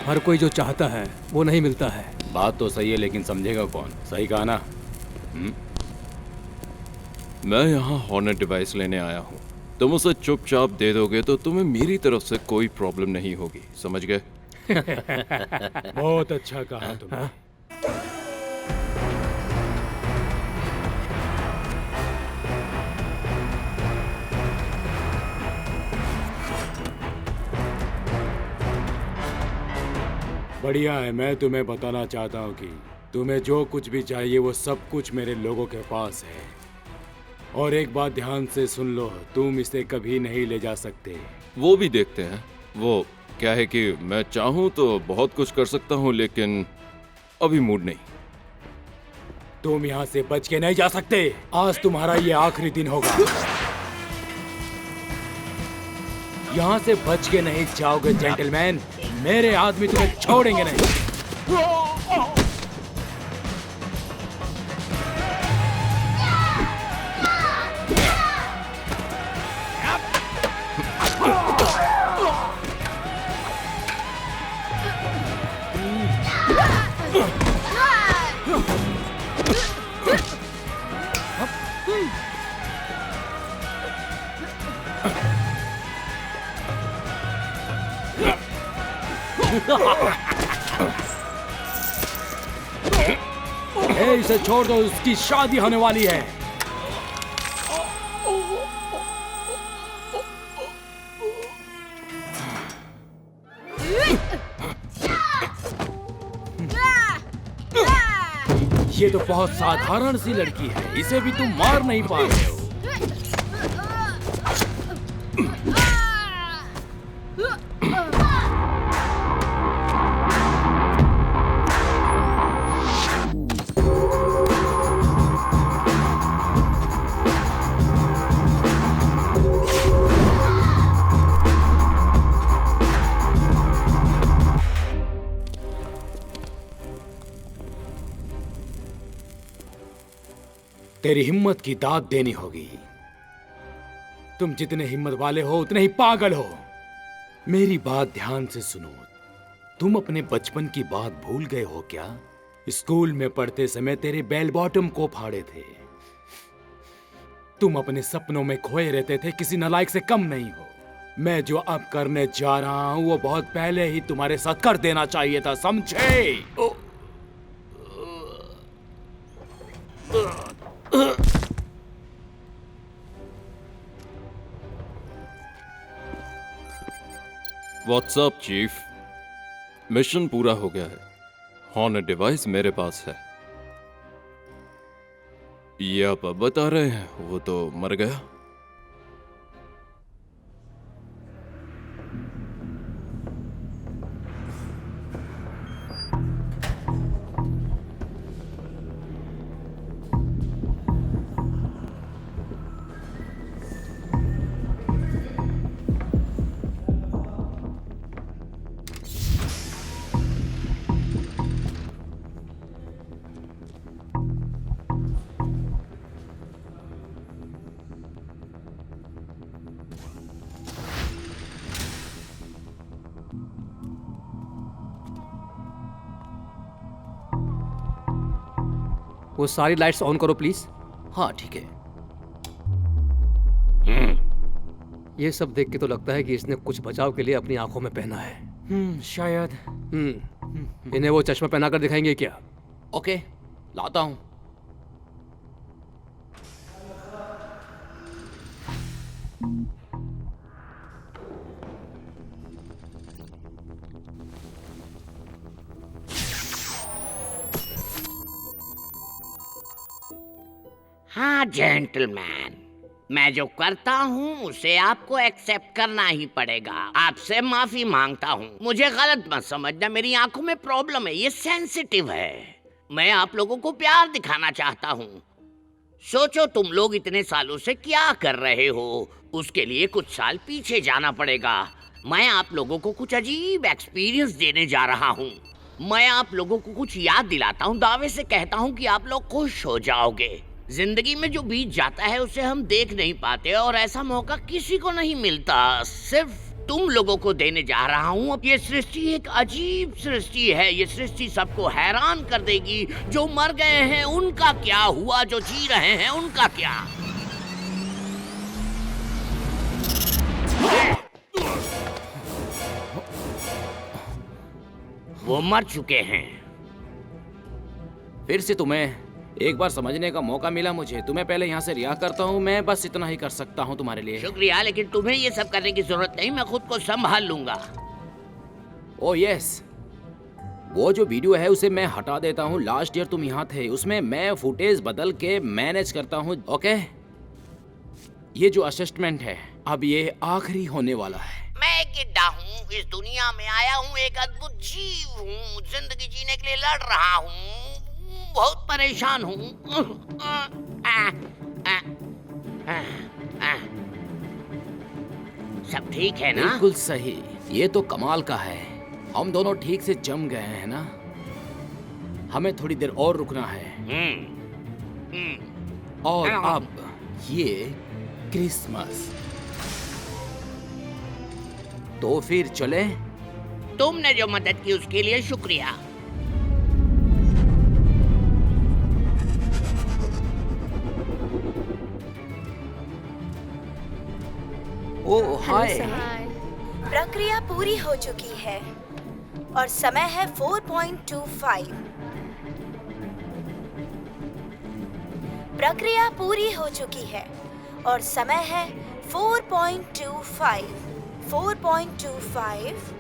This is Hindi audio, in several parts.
हर कोई जो चाहता है वो नहीं मिलता है। बात तो सही है, लेकिन समझेगा कौन? सही कहा ना? मैं यहाँ हॉर्नेट डिवाइस लेने आया हूँ। तुम उसे चुपचाप दे दोगे तो तुम्हें मेरी तरफ से कोई प्रॉब्लम नहीं होगी, समझ गए? बहुत अच्छा कहा तुमने। बढ़िया है। मैं तुम्हें बताना चाहता हूँ कि तुम्हें जो कुछ भी चाहिए वो सब कुछ मेरे लोगों के पास है। और एक बात ध्यान से सुन लो, तुम इसे कभी नहीं ले जा सकते। वो भी देखते हैं। वो क्या है कि मैं चाहूँ तो बहुत कुछ कर सकता हूँ, लेकिन अभी मूड नहीं। तुम यहाँ से बच के नहीं जा सकते। आज तुम्हारा ये आखिरी दिन होगा। यहाँ से बच के नहीं जाओगे जेंटलमैन, मेरे आदमी तुम्हें छोड़ेंगे नहीं। इसे छोड़ दो, उसकी शादी होने वाली है। ये तो बहुत साधारण सी लड़की है, इसे भी तुम मार नहीं पा रहे हो। तेरी हिम्मत की दाद देनी होगी। तुम जितने हिम्मत वाले हो उतने ही पागल हो। मेरी बात ध्यान से सुनो। तुम अपने बचपन की बात भूल गए हो क्या? स्कूल में पढ़ते समय तेरे बेल बॉटम को फाड़े थे। तुम अपने सपनों में खोए रहते थे, किसी नालायक से कम नहीं हो। मैं जो अब करने जा रहा हूं वो बहुत पहले ही तुम्हारे साथ कर देना चाहिए था, समझे? व्हाट्सअप चीफ, मिशन पूरा हो गया है। हॉर्नेट डिवाइस मेरे पास है। ये आप अब बता रहे हैं, वो तो मर गया। वो सारी लाइट्स ऑन करो प्लीज। हाँ ठीक है। ये सब देख के तो लगता है कि इसने कुछ बचाव के लिए अपनी आंखों में पहना है। शायद। इन्हें वो चश्मा पहना कर दिखाएंगे क्या? ओके, लाता हूं। हाँ जेंटलमैन, मैं जो करता हूँ उसे आपको एक्सेप्ट करना ही पड़ेगा। आपसे माफी मांगता हूँ। मुझे गलत मत समझना, मेरी आंखों में प्रॉब्लम है, ये सेंसिटिव है। मैं आप लोगों को प्यार दिखाना चाहता हूँ। सोचो तुम लोग इतने सालों से क्या कर रहे हो, उसके लिए कुछ साल पीछे जाना पड़ेगा। मैं आप लोगों को कुछ अजीब एक्सपीरियंस देने जा रहा हूँ। मैं आप लोगों को कुछ याद दिलाता हूँ, दावे से कहता हूँ कि आप लोग खुश हो जाओगे। जिंदगी में जो बीत जाता है उसे हम देख नहीं पाते और ऐसा मौका किसी को नहीं मिलता, सिर्फ तुम लोगों को देने जा रहा हूँ। अब ये सृष्टि एक अजीब सृष्टि है। ये सृष्टि सबको हैरान कर देगी। जो मर गए हैं उनका क्या हुआ, जो जी रहे हैं उनका क्या। वो मर चुके हैं। फिर से तुम्हें एक बार समझने का मौका मिला मुझे। तुम्हें पहले यहाँ से रिहा करता हूँ। मैं बस इतना ही कर सकता हूँ तुम्हारे लिए। शुक्रिया, लेकिन तुम्हें ये सब करने की जरूरत नहीं। मैं खुद को संभाल लूंगा। ओ यस, वो जो वीडियो है उसे मैं हटा देता हूँ। लास्ट ईयर तुम यहाँ थे, उसमें मैं फुटेज बदल के मैनेज करता हूँ। ओके, ये जो असिस्टमेंट है अब ये आखिरी होने वाला है। मैं एक गिड्डा हूँ, इस दुनिया में आया हूँ, एक अद्भुत जीव हूँ, जिंदगी जीने के लिए लड़ रहा हूँ, बहुत परेशान हूँ। सब ठीक है ना? बिल्कुल सही। ये तो कमाल का है। हम दोनों ठीक से जम गए हैं ना। हमें थोड़ी देर और रुकना है। और अब ये क्रिसमस, तो फिर चले। तुमने जो मदद की उसके लिए शुक्रिया। ओह हाय। प्रक्रिया पूरी हो चुकी है और समय है 4.25। प्रक्रिया पूरी हो चुकी है और समय है 4.25। 4.25।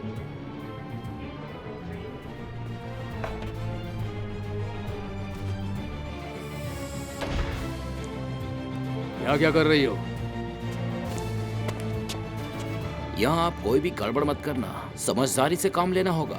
क्या कर रही हो? यहाँ आप कोई भी गड़बड़ मत करना। समझदारी से काम लेना होगा।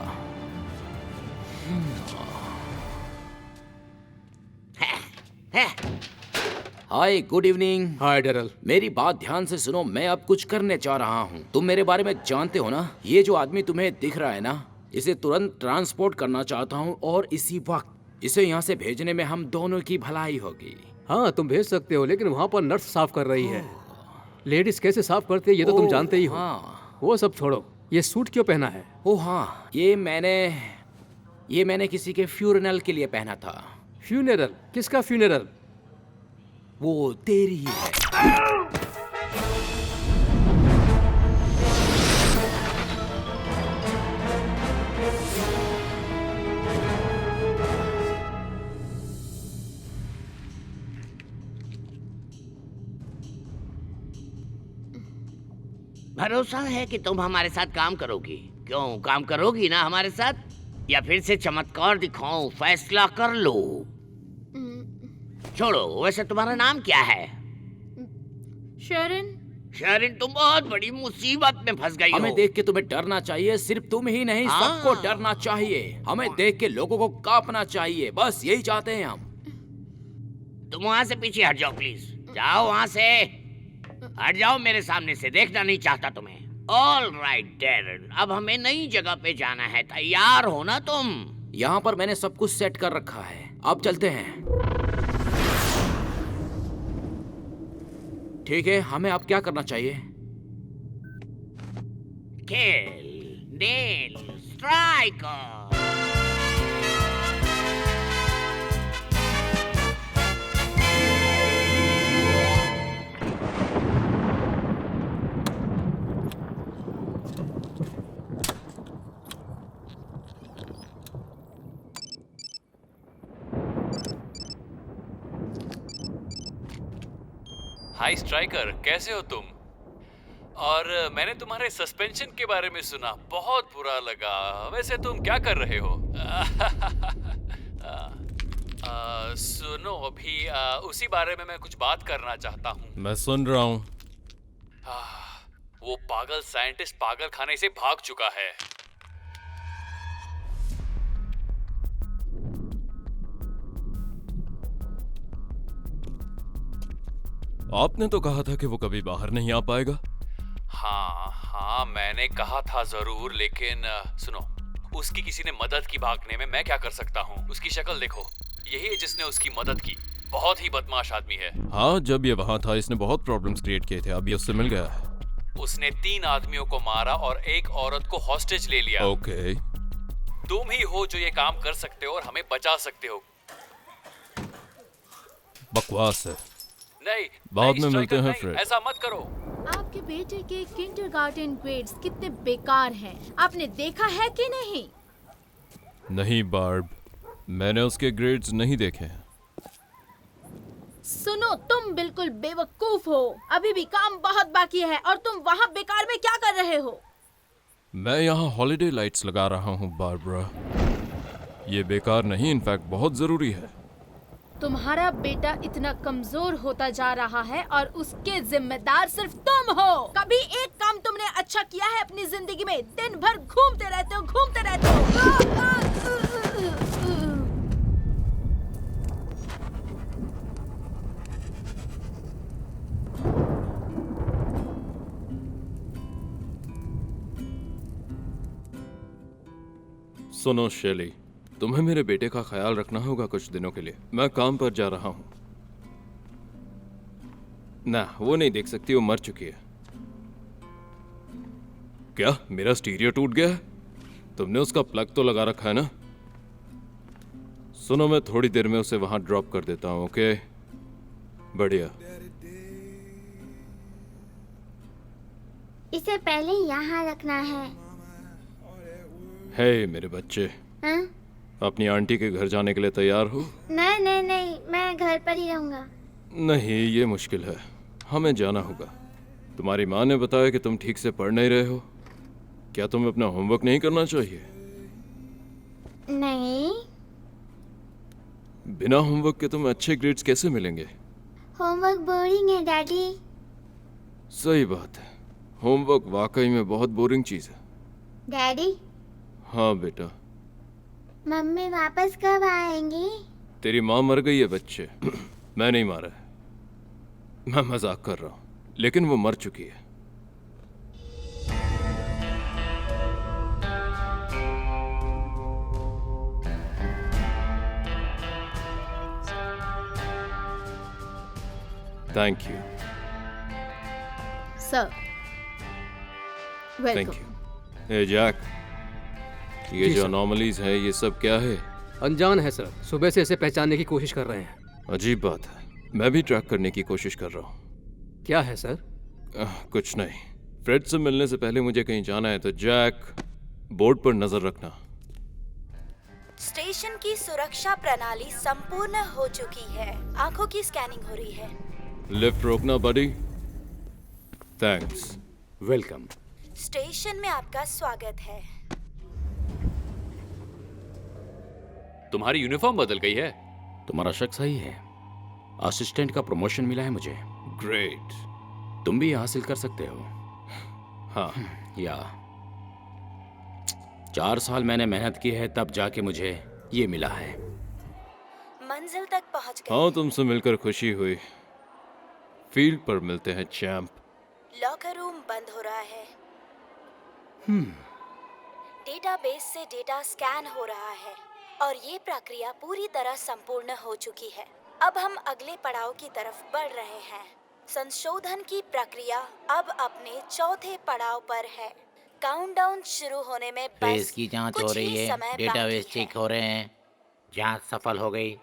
हाय, गुड इवनिंग। हाय डेरल। मेरी बात ध्यान से सुनो। मैं अब कुछ करने जा रहा हूँ। तुम मेरे बारे में जानते हो ना। ये जो आदमी तुम्हें दिख रहा है ना, इसे तुरंत ट्रांसपोर्ट करना चाहता हूँ और इसी वक्त। इसे यहाँ से भेजने में हम दोनों की भलाई होगी। हाँ, तुम भेज सकते हो, लेकिन वहाँ पर नर्स साफ कर रही है। लेडीज कैसे साफ करती है ये तो तुम जानते ही हो। हाँ। वो सब छोड़ो, ये सूट क्यों पहना है? ओह हाँ, ये मैंने किसी के फ्यूनरल के लिए पहना था। फ्यूनरल? किसका फ्यूनरल? वो तेरी ही है। भरोसा है कि तुम हमारे साथ काम करोगी। क्यों, काम करोगी ना हमारे साथ? या फिर से चमत्कार दिखाऊं? फैसला कर लो। छोड़ो, वैसे तुम्हारा नाम क्या है? शरण। शरण, तुम बहुत बड़ी मुसीबत में फंस गई हो। हमें देख के तुम्हें डरना चाहिए। सिर्फ तुम ही नहीं, हाँ। सबको डरना चाहिए। हमें देख के लोगों को कांपना चाहिए। बस यही चाहते हैं हम। तुम वहाँ से पीछे हट जाओ प्लीज। जाओ वहाँ से, हट जाओ मेरे सामने से। देखना नहीं चाहता तुम्हें। ऑल राइट डैरन, अब हमें नई जगह पे जाना है। तैयार हो ना तुम? यहाँ पर मैंने सब कुछ सेट कर रखा है। अब चलते हैं। ठीक है, हमें अब क्या करना चाहिए? किल, नेल, स्ट्राइकर। हाय स्ट्राइकर, कैसे हो तुम? और मैंने तुम्हारे सस्पेंशन के बारे में सुना, बहुत बुरा लगा। वैसे तुम क्या कर रहे हो? सुनो, अभी उसी बारे में मैं कुछ बात करना चाहता हूँ। मैं सुन रहा हूँ। वो पागल साइंटिस्ट पागल खाने से भाग चुका है। आपने तो कहा था कि वो कभी बाहर नहीं आ पाएगा। हाँ, मैंने कहा था जरूर, लेकिन सुनो, उसकी किसी ने मदद की भागने में। मैं क्या कर सकता हूँ? उसकी शक्ल देखो, यही है जिसने उसकी मदद की। बहुत ही बदमाश आदमी है। हाँ, जब ये वहाँ था इसने बहुत प्रॉब्लम्स क्रिएट किए थे। अब ये उससे मिल गया है। उसने 3 आदमियों को मारा और एक औरत को हॉस्टेज ले लिया। ओके। तुम ही हो जो ये काम कर सकते हो और हमें बचा सकते हो। बकवास है। नहीं, बाद नहीं, में मिलते स्ट्राइकर, हैं, नहीं, फ्रेड। ऐसा मत करो। आपके बेटे के किंडरगार्टन ग्रेड्स कितने बेकार हैं, आपने देखा है कि नहीं? नहीं बार्ब, मैंने उसके ग्रेड्स नहीं देखे हैं। सुनो, तुम बिल्कुल बेवकूफ हो। अभी भी काम बहुत बाकी है और तुम वहाँ बेकार में क्या कर रहे हो? मैं यहाँ हॉलिडे लाइट्स लगा रहा हूँ बार्बरा। ये बेकार नहीं, इनफैक्ट बहुत जरूरी है। तुम्हारा बेटा इतना कमजोर होता जा रहा है और उसके जिम्मेदार सिर्फ तुम हो। कभी एक काम तुमने अच्छा किया है अपनी जिंदगी में? दिन भर घूमते रहते हो, घूमते रहते हो। सुनो शेली, तुम्हें मेरे बेटे का ख्याल रखना होगा कुछ दिनों के लिए। मैं काम पर जा रहा हूँ। ना, वो नहीं देख सकती, वो मर चुकी है। क्या मेरा स्टीरियो टूट गया है? तुमने उसका प्लग तो लगा रखा है ना? सुनो, मैं थोड़ी देर में उसे वहां ड्रॉप कर देता हूँ। ओके, बढ़िया। इसे पहले यहाँ रखना है। हे मेरे बच्चे, हाँ? अपनी आंटी के घर जाने के लिए तैयार हो? नहीं नहीं नहीं, मैं घर पर ही रहूंगा। नहीं, ये मुश्किल है, हमें जाना होगा। तुम्हारी माँ ने बताया कि तुम ठीक से पढ़ नहीं रहे हो। क्या तुम्हें अपना होमवर्क नहीं करना चाहिए? नहीं, बिना होमवर्क के तुम्हें अच्छे ग्रेड्स कैसे मिलेंगे? होमवर्क बोरिंग है डैडी। सही बात है, होमवर्क वाकई में बहुत बोरिंग चीज है। डैडी, हाँ बेटा। मम्मी वापस कब आएंगी? तेरी माँ मर गई है बच्चे। मैं नहीं मारा है, मैं मजाक कर रहा हूँ, लेकिन वो मर चुकी है। Thank you. Sir, thank welcome. You. Hey Jack, ये जी, जो सर। अनोमलीज है ये सब क्या है? अनजान है सर, सुबह से इसे पहचानने की कोशिश कर रहे हैं। अजीब बात है, मैं भी ट्रैक करने की कोशिश कर रहा हूँ। क्या है सर? कुछ नहीं। फ्रेड से मिलने से पहले मुझे कहीं जाना है, तो जैक बोर्ड पर नजर रखना। स्टेशन की सुरक्षा प्रणाली संपूर्ण हो चुकी है। आंखों की स्कैनिंग हो रही है। लिफ्ट रोकना बडी। थैंक्स। वेलकम। स्टेशन में आपका स्वागत है। तुम्हारी यूनिफॉर्म बदल गई है। तुम्हारा शक सही है, असिस्टेंट का प्रमोशन मिला है मुझे। ग्रेट। तुम भी हासिल कर सकते हो। हाँ, या 4 साल मैंने मेहनत की है, तब जाके मुझे ये मिला है। मंजिल तक पहुंच गए। हाँ, तुमसे मिलकर खुशी हुई। फील्ड पर मिलते हैं चैंप। लॉकर रूम बंद हो रहा है। डेटाबेस से डेटा स्कैन हो रहा है और ये प्रक्रिया पूरी तरह संपूर्ण हो चुकी है। अब हम अगले पड़ाव की तरफ बढ़ रहे हैं। संशोधन की प्रक्रिया अब अपने चौथे पड़ाव पर है। काउंटडाउन शुरू होने में फेस बस की जांच कुछ हो ही रही है, समय डेटाबेस बाकी है। चेक हो रहे हैं, जांच सफल हो गई।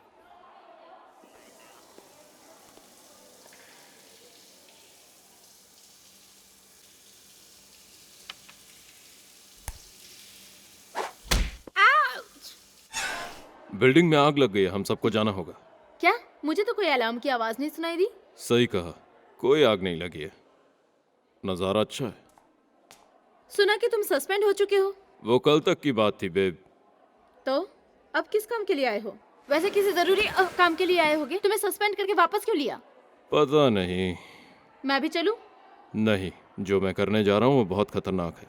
बिल्डिंग में आग लग गई है, हम सबको जाना होगा। क्या? मुझे तो कोई अलार्म की आवाज नहीं सुनाई दी। सही कहा, कोई आग नहीं लगी है। नजारा अच्छा है। सुना कि तुम सस्पेंड हो चुके हो। वो कल तक की बात थी बेब। तो अब किस काम के लिए आए हो? वैसे किसी जरूरी काम के लिए आए होगे। तुम्हें सस्पेंड करके वापस क्यों लिया? पता नहीं। मैं भी चलूं? नहीं, जो मैं करने जा रहा हूँ वो बहुत खतरनाक है।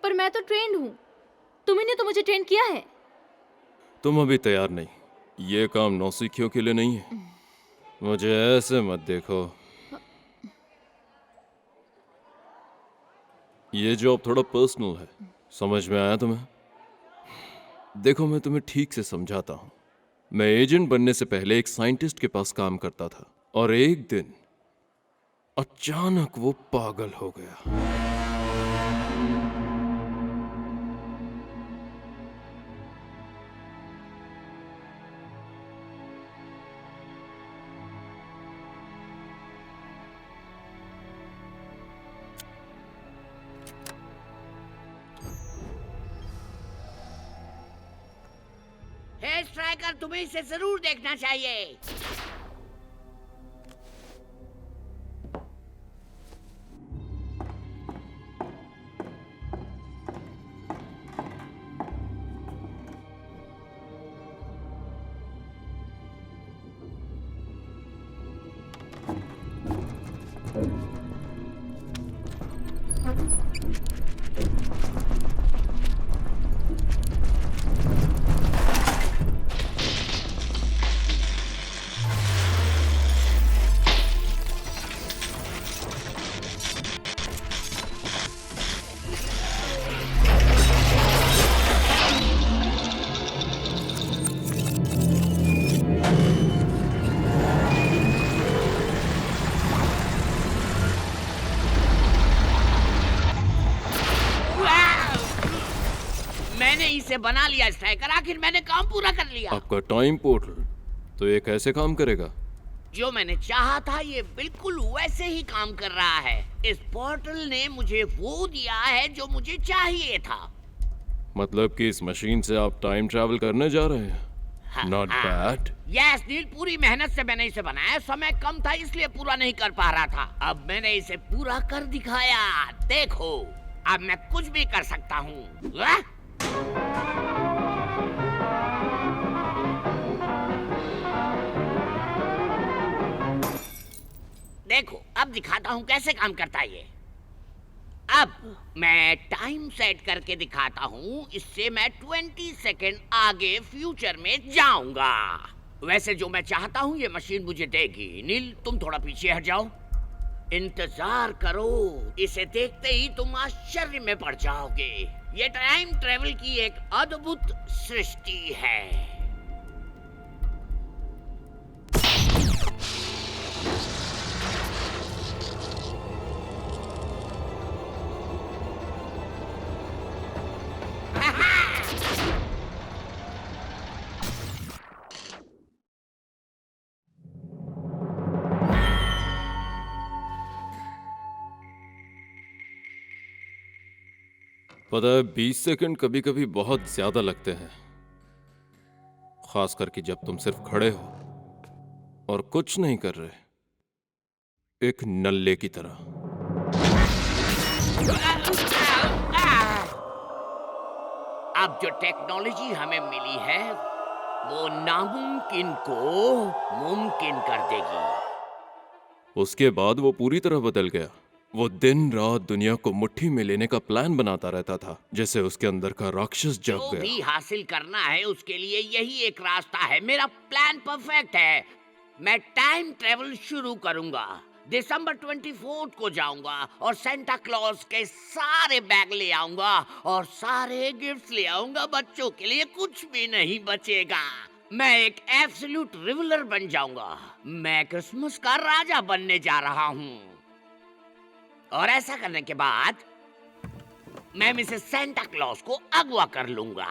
पर मैं तो ट्रेंड हूँ। तुम्ही ने तो मुझे ट्रेन किया है। तुम अभी तैयार नहीं। ये काम नौसिखियों के लिए नहीं है। मुझे ऐसे मत देखो। ये जॉब थोड़ा पर्सनल है, समझ में आया तुम्हें? देखो, मैं तुम्हें ठीक से समझाता हूँ। मैं एजेंट बनने से पहले एक साइंटिस्ट के पास काम करता था और एक दिन अचानक वो पागल हो गया। हे स्ट्राइकर, तुम्हें इसे जरूर देखना चाहिए। मैंने इसे बना लिया स्ट्राइकर, आखिर मैंने काम पूरा कर लिया। आपका टाइम पोर्टल तो ये कैसे काम करेगा? जो मैंने चाहा था ये बिल्कुल वैसे ही काम कर रहा है। इस पोर्टल ने मुझे वो दिया है जो मुझे चाहिए था। मतलब कि इस मशीन से आप टाइम ट्रैवल करने जा रहे हैं? Not bad. यस नील, पूरी मेहनत से मैंने इसे बनाया। समय कम था इसलिए पूरा नहीं कर पा रहा था। अब मैंने इसे पूरा कर दिखाया। देखो, अब मैं कुछ भी कर सकता हूँ। देखो, अब दिखाता हूँ कैसे काम करता है ये। अब मैं टाइम सेट करके दिखाता हूँ। इससे मैं 20 सेकंड आगे फ्यूचर में जाऊंगा। वैसे जो मैं चाहता हूँ ये मशीन मुझे देगी। नील, तुम थोड़ा पीछे हट जाओ। इंतजार करो, इसे देखते ही तुम आश्चर्य में पड़ जाओगे। ये टाइम ट्रेवल की एक अद्भुत सृष्टि है। पता है 20 सेकंड कभी कभी बहुत ज्यादा लगते हैं, खास करके जब तुम सिर्फ खड़े हो और कुछ नहीं कर रहे, एक नल्ले की तरह। अब जो टेक्नोलॉजी हमें मिली है वो नामुमकिन को मुमकिन कर देगी। उसके बाद वो पूरी तरह बदल गया। वो दिन रात दुनिया को मुट्ठी में लेने का प्लान बनाता रहता था, जैसे उसके अंदर का राक्षस जो जग भी गया। हासिल करना है उसके लिए यही एक रास्ता है। मेरा प्लान परफेक्ट है। मैं टाइम ट्रेवल शुरू करूंगा। दिसंबर 24 को जाऊंगा और सेंटा क्लॉज के सारे बैग ले आऊंगा और सारे गिफ्ट्स ले आऊंगा। बच्चों के लिए कुछ भी नहीं बचेगा। मैं एक एब्सोल्यूट रिवीलर बन जाऊंगा। मैं क्रिसमस का राजा बनने जा रहा हूँ। और ऐसा करने के बाद मैं मिसेस सेंटा क्लॉज को अगवा कर लूंगा।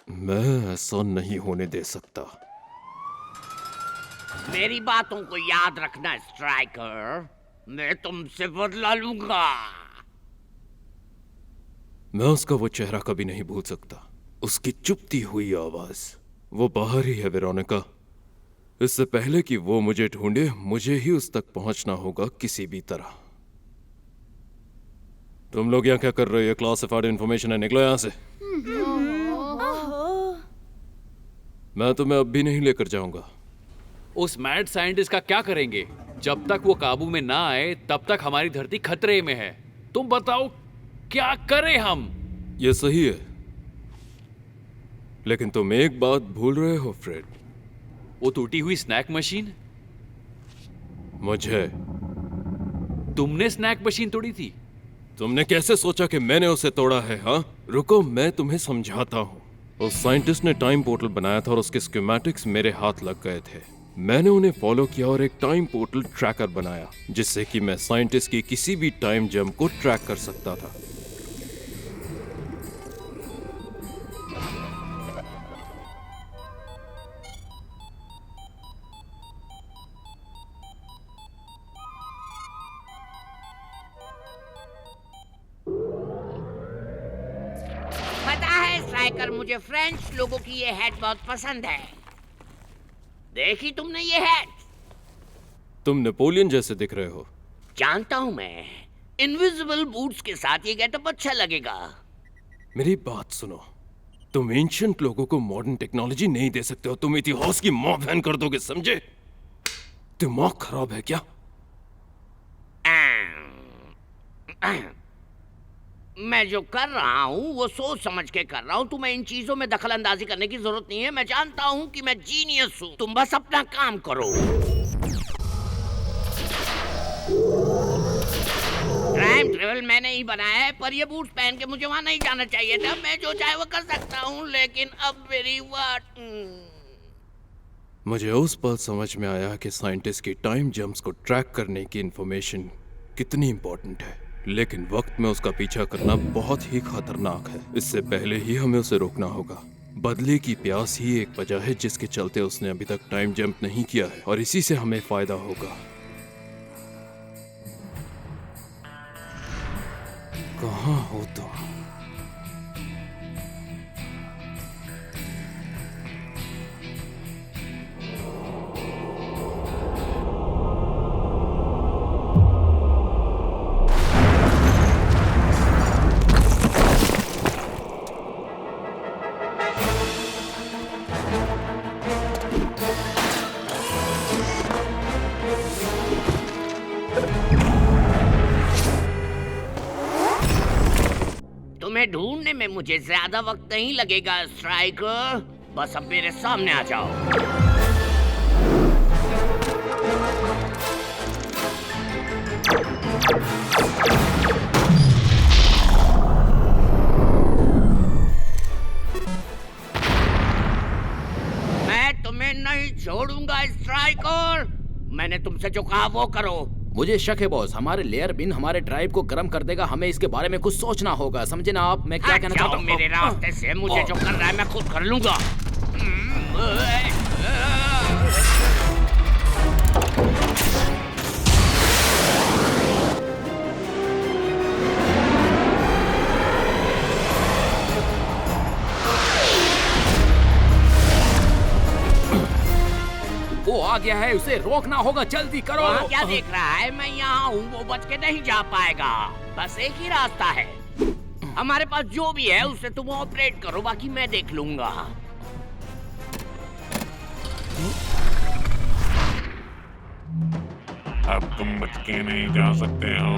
मैं ऐसा नहीं होने दे सकता। मेरी बातों को याद रखना स्ट्राइकर। मैं तुमसे बदला लूंगा। मैं उसका वो चेहरा कभी नहीं भूल सकता। उसकी चुपती हुई आवाज। वो बाहर ही है वेरोनिका। इससे पहले कि वो मुझे ढूंढे, मुझे ही उस तक पहुंचना होगा किसी भी तरह। तुम लोग यहाँ क्या कर रहे हो? ये क्लासिफाइड इंफॉर्मेशन है, निकलो यहाँ से। मैं तुम्हें अब भी नहीं लेकर जाऊंगा। उस मैड साइंटिस्ट का क्या करेंगे? जब तक वो काबू में ना आए तब तक हमारी धरती खतरे में है। तुम बताओ क्या करें हम? ये सही है, लेकिन तुम एक बात भूल रहे हो फ्रेड। वो टूटी हुई स्नैक मशीन? मुझे तुमने स्नैक मशीन तोड़ी थी? तुमने कैसे सोचा कि मैंने उसे तोड़ा है? हाँ, रुको, मैं तुम्हें समझाता हूँ। उस साइंटिस्ट ने टाइम पोर्टल बनाया था और उसके स्कीमेटिक्स मेरे हाथ लग गए थे। मैंने उन्हें फॉलो किया और एक टाइम पोर्टल ट्रैकर बनाया जिससे कि मैं साइंटिस्ट की किसी भी टाइम जंप को ट्रैक कर सकता था। पता है स्ट्राइकर, मुझे फ्रेंच लोगों की ये हैट बहुत पसंद है। देखी तुमने ये हैट? तुम नेपोलियन जैसे दिख रहे हो। जानता हूँ मैं, इनविजिबल बूट्स के साथ ये गेटअप अच्छा लगेगा। मेरी बात सुनो, तुम एंशिएंट लोगों को मॉडर्न टेक्नोलॉजी नहीं दे सकते हो। तुम इतिहास की मां बहन कर दोगे, समझे? दिमाग खराब है क्या? मैं जो कर रहा हूँ वो सोच समझ के कर रहा हूँ। तुम्हें इन चीजों में दखल अंदाजी करने की जरूरत नहीं है। मैं जानता हूँ कि मैं जीनियस हूँ। तुम बस अपना काम करो। टाइम ट्रेवल मैंने ही बनाया है, पर ये बूट्स पहन के मुझे वहां नहीं जाना चाहिए था। मैं जो चाहे वो कर सकता हूँ, लेकिन अब मेरी बात। मुझे उस पल समझ में आया कि साइंटिस्ट की टाइम जंप्स को ट्रैक करने की इंफॉर्मेशन कितनी इंपॉर्टेंट है, लेकिन वक्त में उसका पीछा करना बहुत ही खतरनाक है। इससे पहले ही हमें उसे रोकना होगा। बदले की प्यास ही एक वजह है जिसके चलते उसने अभी तक टाइम जंप नहीं किया है, और इसी से हमें फायदा होगा। कहाँ हो तुम? तुम्हें ढूंढने में मुझे ज्यादा वक्त नहीं लगेगा स्ट्राइकर। बस अब मेरे सामने आ जाओ। मैं तुम्हें नहीं छोड़ूंगा स्ट्राइकर। मैंने तुमसे जो कहा वो करो। मुझे शक है बॉस, हमारे लेयर बिन हमारे ड्राइव को गर्म कर देगा। हमें इसके बारे में कुछ सोचना होगा, समझे ना आप? मैं क्या कहना चाहता हूँ? मेरे रास्ते से। मुझे जो करना है मैं खुद कर लूंगा। वो आ गया है, उसे रोकना होगा। जल्दी करो। वहाँ क्या देख रहा है? मैं यहाँ हूँ, वो बच के नहीं जा पाएगा। बस एक ही रास्ता है। हमारे पास जो भी है उसे तुम ऑपरेट करो, बाकी मैं देख लूंगा। अब तुम बच के नहीं जा सकते हो।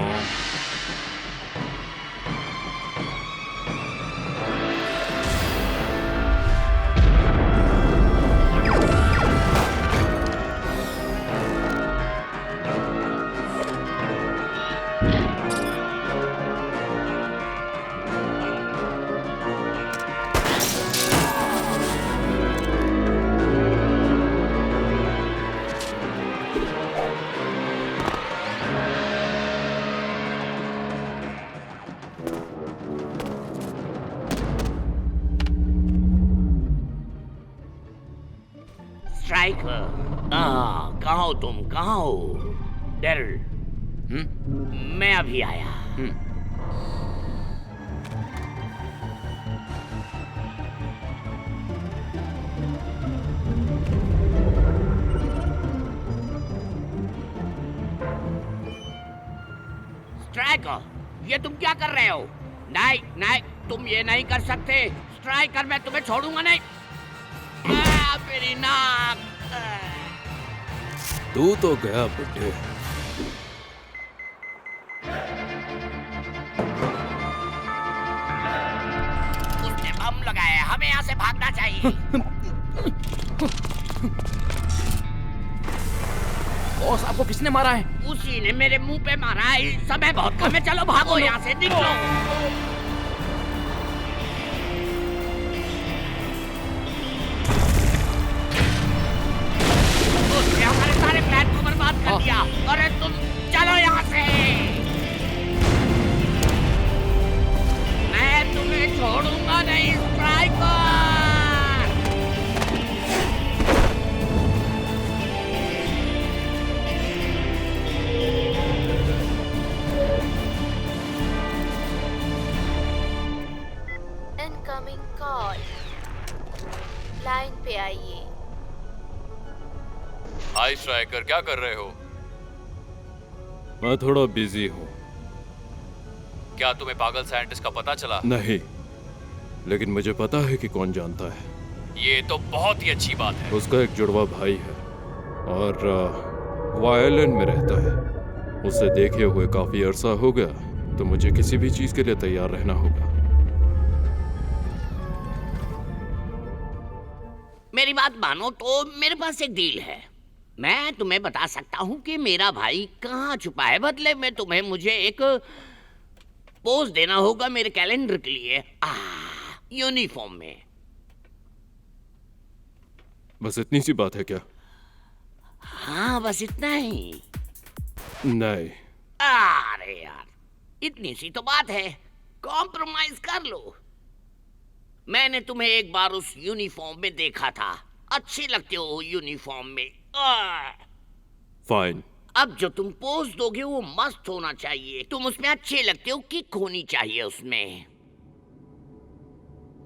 स्ट्राइकर, कहाँ हो तुम? कहाँ हो? डेरिल, मैं अभी आया। स्ट्राइकर, ये तुम क्या कर रहे हो? नहीं नहीं, तुम ये नहीं कर सकते। स्ट्राइकर, मैं तुम्हें छोड़ूंगा नहीं। मेरी नाक। तू तो गया बुड्ढे। उसने बम लगाया, हमें यहाँ से भागना चाहिए। बॉस, आपको किसने मारा है? उसी ने मेरे मुंह पे मारा है। समय बहुत कम है, चलो भागो यहाँ से, निकलो। किया। अरे तुम चलो यहाँ से, मैं तुम्हें छोड़ूंगा नहीं स्ट्राइकर। इनकमिंग कॉल, लाइन पे आइए। हाय स्ट्राइकर, क्या कर रहे हो? मैं थोड़ा बिजी हूँ। क्या तुम्हें पागल साइंटिस्ट का पता चला? नहीं, लेकिन मुझे पता है कि कौन जानता है। ये तो बहुत ही अच्छी बात है। उसका एक जुड़वा भाई है और वो आयरलैंड में रहता है। उसे देखे हुए काफी अरसा हो गया, तो मुझे किसी भी चीज के लिए तैयार रहना होगा। मेरी बात मानो तो मेरे पास एक डील है। मैं तुम्हें बता सकता हूँ कि मेरा भाई कहाँ छुपा है। बदले में तुम्हें मुझे एक पोज देना होगा मेरे कैलेंडर के लिए, यूनिफॉर्म में। बस इतनी सी बात है क्या? हाँ, बस इतना ही। नहीं। अरे यार, इतनी सी तो बात है, कॉम्प्रोमाइज कर लो। मैंने तुम्हें एक बार उस यूनिफॉर्म में देखा था, अच्छी लगते हो यूनिफॉर्म में। फाइन। अब जो तुम पोज दोगे वो मस्त होना चाहिए। तुम उसमें अच्छे लगते हो, किक होनी चाहिए उसमें।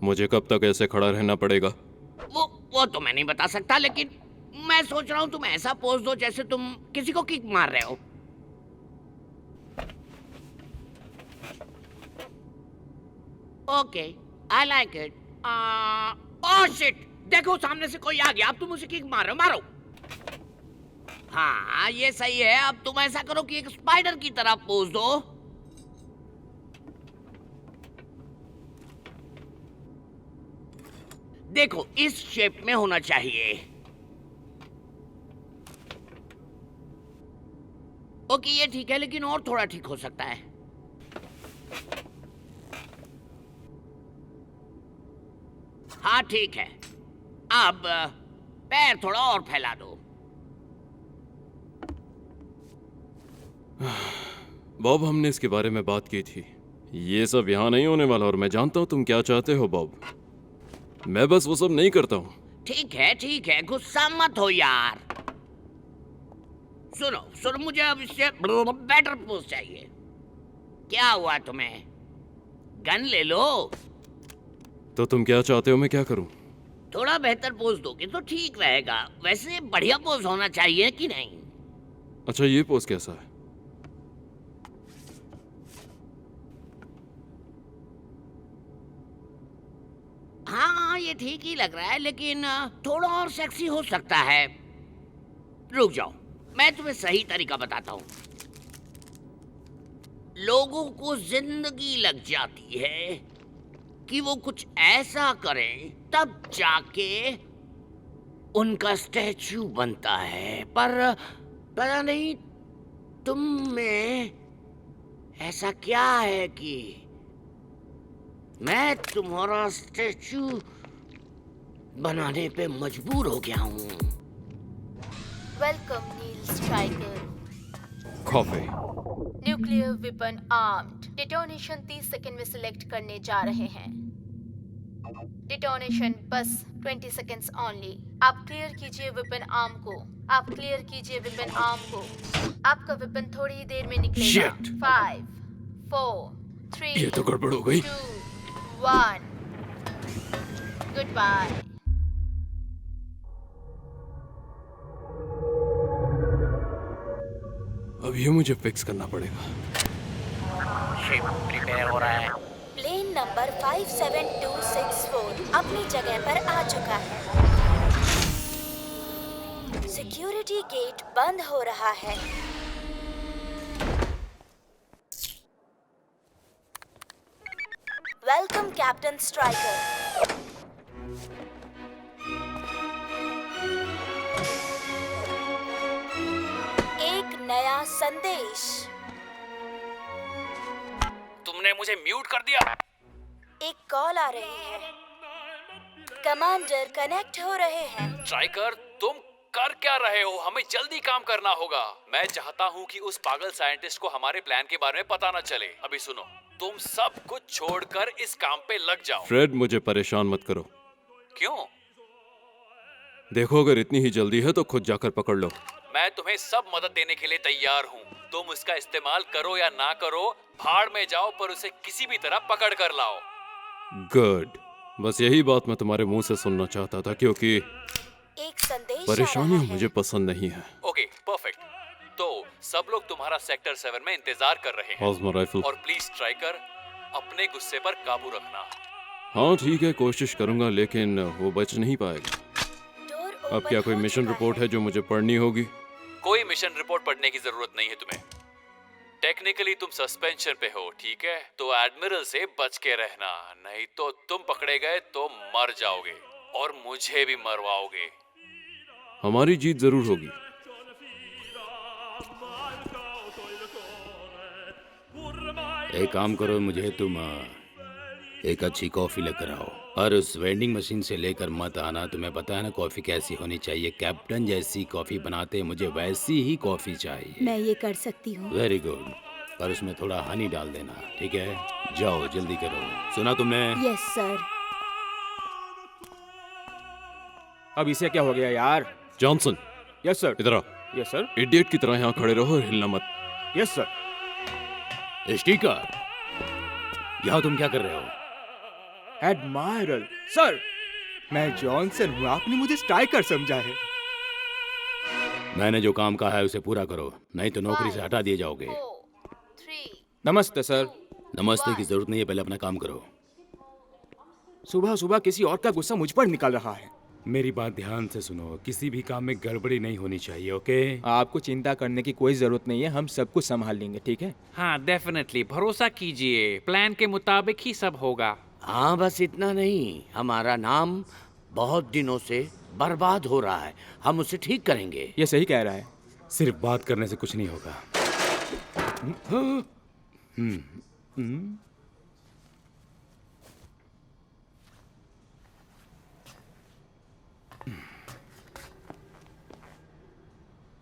मुझे कब तक ऐसे खड़ा रहना पड़ेगा? वो तो मैं नहीं बता सकता, लेकिन मैं सोच रहा हूँ तुम ऐसा पोज दो जैसे तुम किसी को किक मार रहे हो। Okay, I like it. Oh shit, देखो सामने से कोई आ गया। अब तुम उसे किक मार रहे हो, मारो। हाँ, ये सही है। अब तुम ऐसा करो कि एक स्पाइडर की तरह पोज दो। देखो, इस शेप में होना चाहिए। ओके, ये ठीक है, लेकिन और थोड़ा ठीक हो सकता है। हाँ ठीक है। अब पैर थोड़ा और फैला दो। बॉब, हमने इसके बारे में बात की थी। ये सब यहाँ नहीं होने वाला और मैं जानता हूँ तुम क्या चाहते हो बॉब। मैं बस वो सब नहीं करता हूँ। ठीक है, गुस्सा मत हो यार। सुनो, मुझे अब इससे बेटर पोज चाहिए। क्या हुआ तुम्हें? गन ले लो। तो तुम क्या चाहते हो मैं क्या करूँ? थोड़ा बेहतर पोज दोगे तो ठीक रहेगा। वैसे बढ़िया पोज होना चाहिए कि नहीं? अच्छा, ये पोज कैसा है? हाँ, ये ठीक ही लग रहा है, लेकिन थोड़ा और सेक्सी हो सकता है। रुक जाओ, मैं तुम्हें सही तरीका बताता हूँ। लोगों को जिंदगी लग जाती है कि वो कुछ ऐसा करें, तब जाके उनका स्टैचू बनता है। पर पता नहीं तुम में ऐसा क्या है कि मैं तुम्हारा स्टैचू बनाने पे मजबूर हो गया हूँ। Welcome Neil Striker. Coffee. Nuclear weapon armed. Detonation 30 second में सिलेक्ट करने जा रहे हैं। डिटोनेशन बस 20 सेकंड्स ओनली। आप क्लियर कीजिए वेपन आर्म को। आपका वेपन थोड़ी ही देर में निकलेगा। Shit. 5, 4, 3, ये तो गड़बड़ हो गई। 2, 1। Good bye. अब ये मुझे फिक्स करना पड़ेगा। शिप प्रिपेयर हो रहा है। प्लेन नंबर 57264 अपनी जगह पर आ चुका है। सिक्योरिटी गेट बंद हो रहा है। Welcome captain striker. एक नया संदेश। तुमने मुझे म्यूट कर दिया। एक कॉल आ रही है। कमांडर कनेक्ट हो रहे हैं। स्ट्राइकर, तुम कर क्या रहे हो? हमें जल्दी काम करना होगा। मैं चाहता हूँ कि उस पागल साइंटिस्ट को हमारे प्लान के बारे में पता न चले। अभी सुनो, तुम सब कुछ छोड़कर इस काम पे लग जाओ। फ्रेड, मुझे परेशान मत करो। क्यों? देखो, अगर इतनी ही जल्दी है तो खुद जाकर पकड़ लो। मैं तुम्हें सब मदद देने के लिए तैयार हूँ। तुम उसका इस्तेमाल करो या ना करो, भाड़ में जाओ, पर उसे किसी भी तरह पकड़ कर लाओ। गुड, बस यही बात मैं तुम्हारे मुंह से सुनना चाहता था, क्योंकि एक संदेश परेशानियां मुझे पसंद नहीं है। Okay, perfect. तो सब लोग तुम्हारा सेक्टर 7 में इंतजार कर रहे हैं। ऑज़मा राइफल। और प्लीज स्ट्राइकर, अपने गुस्से पर काबू रखना। हाँ ठीक है, कोशिश करूंगा, लेकिन वो बच नहीं पाएगा। अब क्या कोई मिशन रिपोर्ट है जो मुझे पढ़नी होगी? कोई मिशन रिपोर्ट पढ़ने की जरूरत नहीं है तुम्हें। टेक्निकली तुम सस्पेंशन पे हो, ठीक है? तो एडमिरल से बच के रहना, नहीं तो तुम पकड़े गए तो मर जाओगे और मुझे भी मरवाओगे। हमारी जीत जरूर होगी। एक काम करो, मुझे तुम एक अच्छी कॉफी लेकर आओ, और उस वेंडिंग मशीन से लेकर मत आना। तुम्हें पता है ना कॉफी कैसी होनी चाहिए। कैप्टन जैसी कॉफी बनाते, मुझे वैसी ही कॉफी चाहिए। मैं ये कर सकती हूँ। वेरी गुड, पर उसमें थोड़ा हनी डाल देना, ठीक है? जाओ जल्दी करो। सुना तुमने? Yes sir. अब इसे क्या हो गया यार? जॉनसन। Yes sir. इधर आ। Yes sir. इडियट की तरह यहाँ खड़े रहो और हिलना मत। Yes sir. स्टीकर, यहाँ तुम क्या कर रहे हो? एडमायरल सर, मैं जॉनसन हूँ, आपने मुझे स्ट्राइकर समझा है। मैंने जो काम कहा है उसे पूरा करो, नहीं तो नौकरी से हटा दिए जाओगे। नमस्ते सर। नमस्ते की जरूरत नहीं है, पहले अपना काम करो। सुबह सुबह किसी और का गुस्सा मुझ पर निकल रहा है। मेरी बात ध्यान से सुनो, किसी भी काम में गड़बड़ी नहीं होनी चाहिए, ओके? आपको चिंता करने की कोई जरूरत नहीं है, हम सब कुछ संभाल लेंगे, ठीक है? हाँ डेफिनेटली, भरोसा कीजिए, प्लान के मुताबिक ही सब होगा। हाँ, बस इतना नहीं, हमारा नाम बहुत दिनों से बर्बाद हो रहा है, हम उसे ठीक करेंगे। ये सही कह रहा है। सिर्फ बात करने से कुछ नहीं होगा।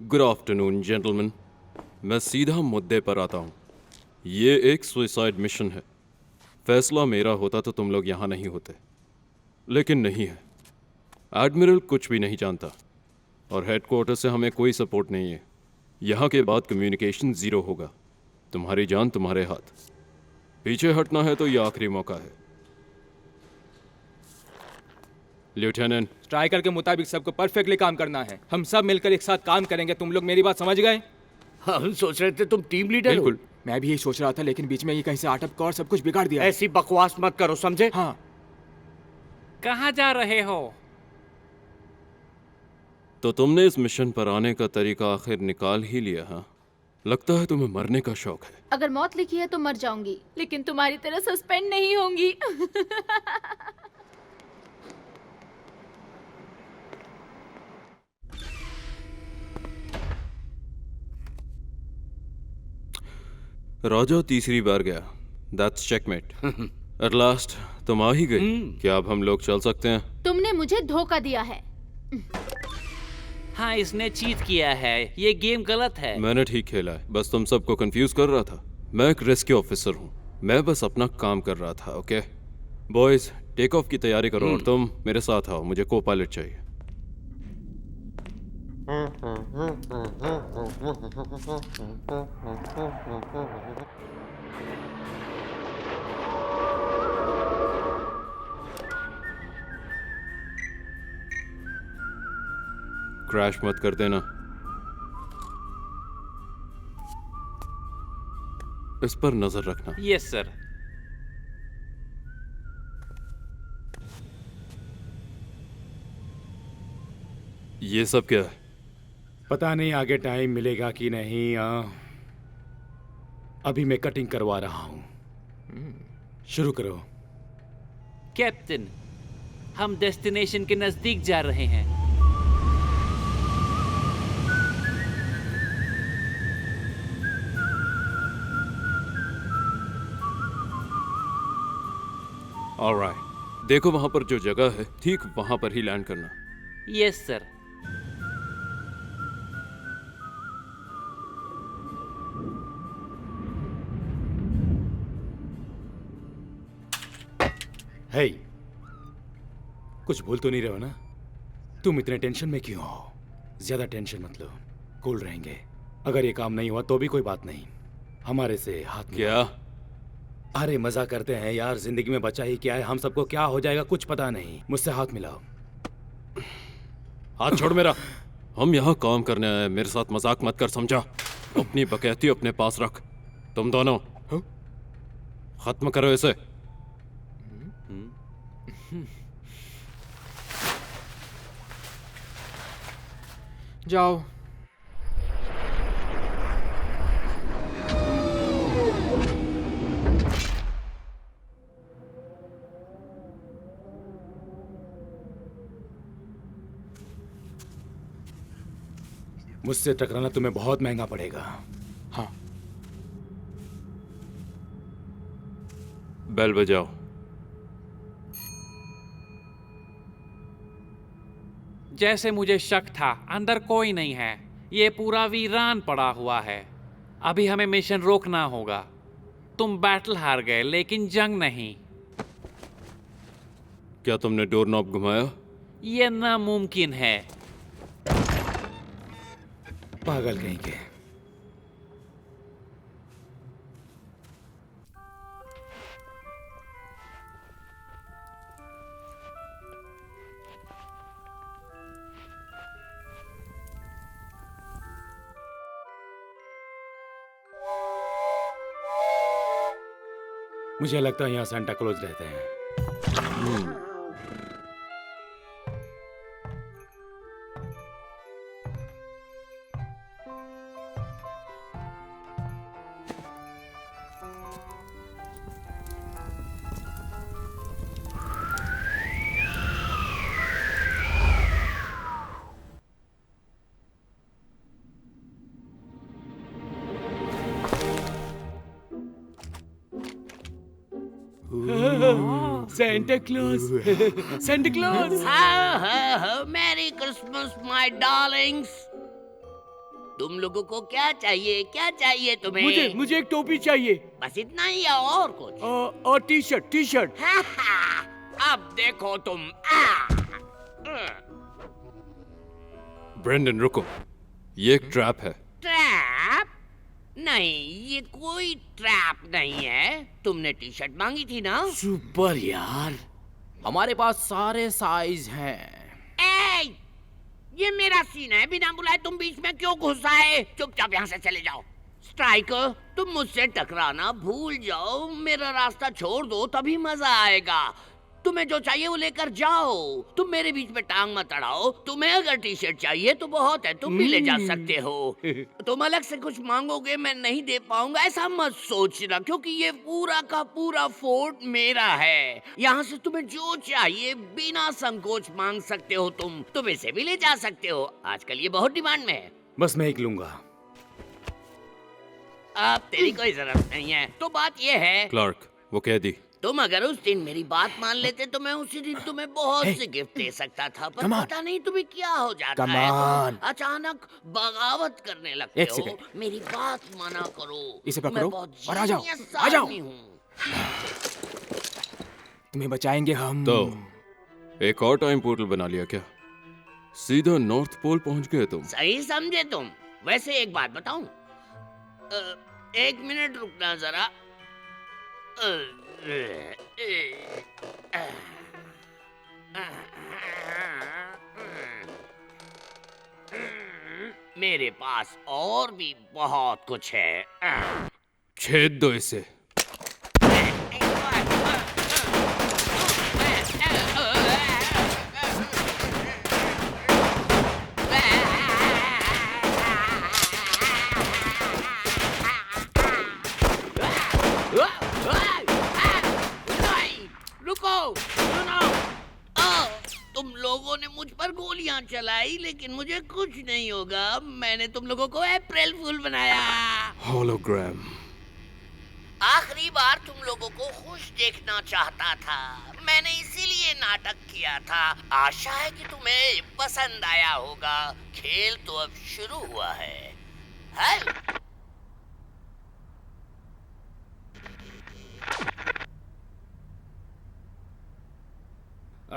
गुड आफ्टरनून जेंटलमैन, मैं सीधा मुद्दे पर आता हूँ। ये एक सुसाइड मिशन है। फैसला मेरा होता तो तुम लोग यहाँ नहीं होते, लेकिन नहीं है। एडमिरल कुछ भी नहीं जानता और हेडक्वार्टर से हमें कोई सपोर्ट नहीं है। यहाँ के बाद कम्युनिकेशन ज़ीरो होगा। तुम्हारी जान तुम्हारे हाथ। पीछे हटना है तो ये आखिरी मौका है। लेफ्टिनेंट। स्ट्राइकर के मुताबिक सबको परफेक्टली काम करना है। हम सब मिलकर एक साथ काम करेंगे। तुम लोग मेरी बात समझ गए? हम सोच रहे थे तुम टीम लीडर हो। बिल्कुल, मैं भी यही सोच रहा था, लेकिन बीच में ये कहीं से अटक और सब कुछ बिगाड़ दिया। ऐसी बकवास मत करो, समझे? हाँ। कहाँ जा रहे हो? तो तुमने इस मिशन पर आने का तरीका आखिर निकाल ही लिया, हाँ? लगता है तुम्हें मरने का शौक है। अगर मौत लिखी है तो मर जाऊंगी, लेकिन तुम्हारी तरह सस्पेंड नहीं होंगी। राजा तीसरी बार गया। That's checkmate. एट लास्ट तुम आ ही गई। क्या अब हम लोग चल सकते हैं? तुमने मुझे धोखा दिया है। हाँ, इसने चीट किया है, ये गेम गलत है। मैंने ठीक खेला है, बस तुम सबको कंफ्यूज कर रहा था। मैं एक रेस्क्यू ऑफिसर हूँ, मैं बस अपना काम कर रहा था। ओके बॉयज, टेक ऑफ की तैयारी करो और तुम मेरे साथ आओ, मुझे को पायलट चाहिए। क्रैश मत कर देना। इस पर नजर रखना। Yes sir. ये सब क्या है? पता नहीं आगे टाइम मिलेगा कि नहीं। अभी मैं कटिंग करवा रहा हूँ। शुरू करो। कैप्टन, हम डेस्टिनेशन के नजदीक जा रहे हैं। ऑलराइट, देखो वहां पर जो जगह है ठीक वहां पर ही लैंड करना। Yes sir. हे, कुछ भूल तो नहीं रहे हो ना? तुम इतने टेंशन में क्यों हो? ज्यादा टेंशन मत लो, कूल रहेंगे। अगर ये काम नहीं हुआ तो भी कोई बात नहीं, हमारे से हाथ क्या? अरे मजा करते हैं यार, जिंदगी में बचा ही क्या है, हम सबको क्या हो जाएगा कुछ पता नहीं। मुझसे हाथ मिलाओ। हाथ छोड़ मेरा। हम यहाँ काम करने आए, मेरे साथ मजाक मत कर, समझा? अपनी बकैती अपने पास रख। तुम दोनों खत्म करो इसे। जाओ। मुझसे टकराना तुम्हें बहुत महंगा पड़ेगा। हाँ। बेल बजाओ। जैसे मुझे शक था, अंदर कोई नहीं है। ये पूरा वीरान पड़ा हुआ है। अभी हमें मिशन रोकना होगा। तुम बैटल हार गए लेकिन जंग नहीं। क्या तुमने डोर नॉब घुमाया? ये नामुमकिन है। पागल कहीं के। मुझे लगता है यहाँ सांता क्लॉज रहते हैं। Santa Claus. Santa Claus. Merry Christmas, my darlings. तुम लोगों को क्या चाहिए? क्या चाहिए तुम्हें? मुझे एक टोपी चाहिए। बस इतना ही या और कुछ? और टी-शर्ट। अब देखो तुम। ब्रेंडन रुको, ये एक ट्रैप है। ट्रैप? नहीं, ये कोई ट्रैप नहीं है। तुमने टी-शर्ट मांगी थी ना? सुपर यार, हमारे पास सारे साइज हैं। ए, ये मेरा सीन है, बिना बुलाए तुम बीच में क्यों घुस आए? चुपचाप यहाँ से चले जाओ। स्ट्राइकर, तुम मुझसे टकराना भूल जाओ, मेरा रास्ता छोड़ दो, तभी मजा आएगा। तुम्हें जो चाहिए वो लेकर जाओ, तुम मेरे बीच में टांग मत अड़ाओ। तुम्हें अगर टी-शर्ट चाहिए तो बहुत है, तुम भी ले जा सकते हो। तुम अलग से कुछ मांगोगे, मैं नहीं दे पाऊंगा, ऐसा मत सोचना, क्योंकि ये पूरा का पूरा फोर्ट मेरा है। यहाँ से तुम्हें जो चाहिए बिना संकोच मांग सकते हो। तुम इसे भी ले जा सकते हो, आजकल ये बहुत डिमांड में है। बस मैं एक लूंगा। अब तेरी कोई जरूरत नहीं है। तो बात ये है, क्लार्क, वो कह दी। तुम अगर उस दिन मेरी बात मान लेते तो मैं उसी दिन तुम्हें बहुत से गिफ्ट दे सकता था, पर पता नहीं तुम्हें क्या हो जाता है, तुम अचानक बगावत करने लगते हो। मेरी बात माना करो। इसे पकड़ो और आ जाओ। तुम्हें बचाएंगे हम। तो एक और टाइम पोर्टल बना लिया क्या? सीधा नॉर्थ पोल पहुंच गए तुम। सही समझे तुम। वैसे एक बात बताऊं? 1 मिनट रुकना जरा। मेरे पास और भी बहुत कुछ है। छेद दो इसे। तुम लोगों ने मुझ पर गोलियां चलाई, लेकिन मुझे कुछ नहीं होगा। मैंने तुम लोगों को अप्रैल फूल बनाया। होलोग्राम। आखिरी बार तुम लोगों को खुश देखना चाहता था, मैंने इसीलिए नाटक किया था। आशा है कि तुम्हें पसंद आया होगा। खेल तो अब शुरू हुआ है।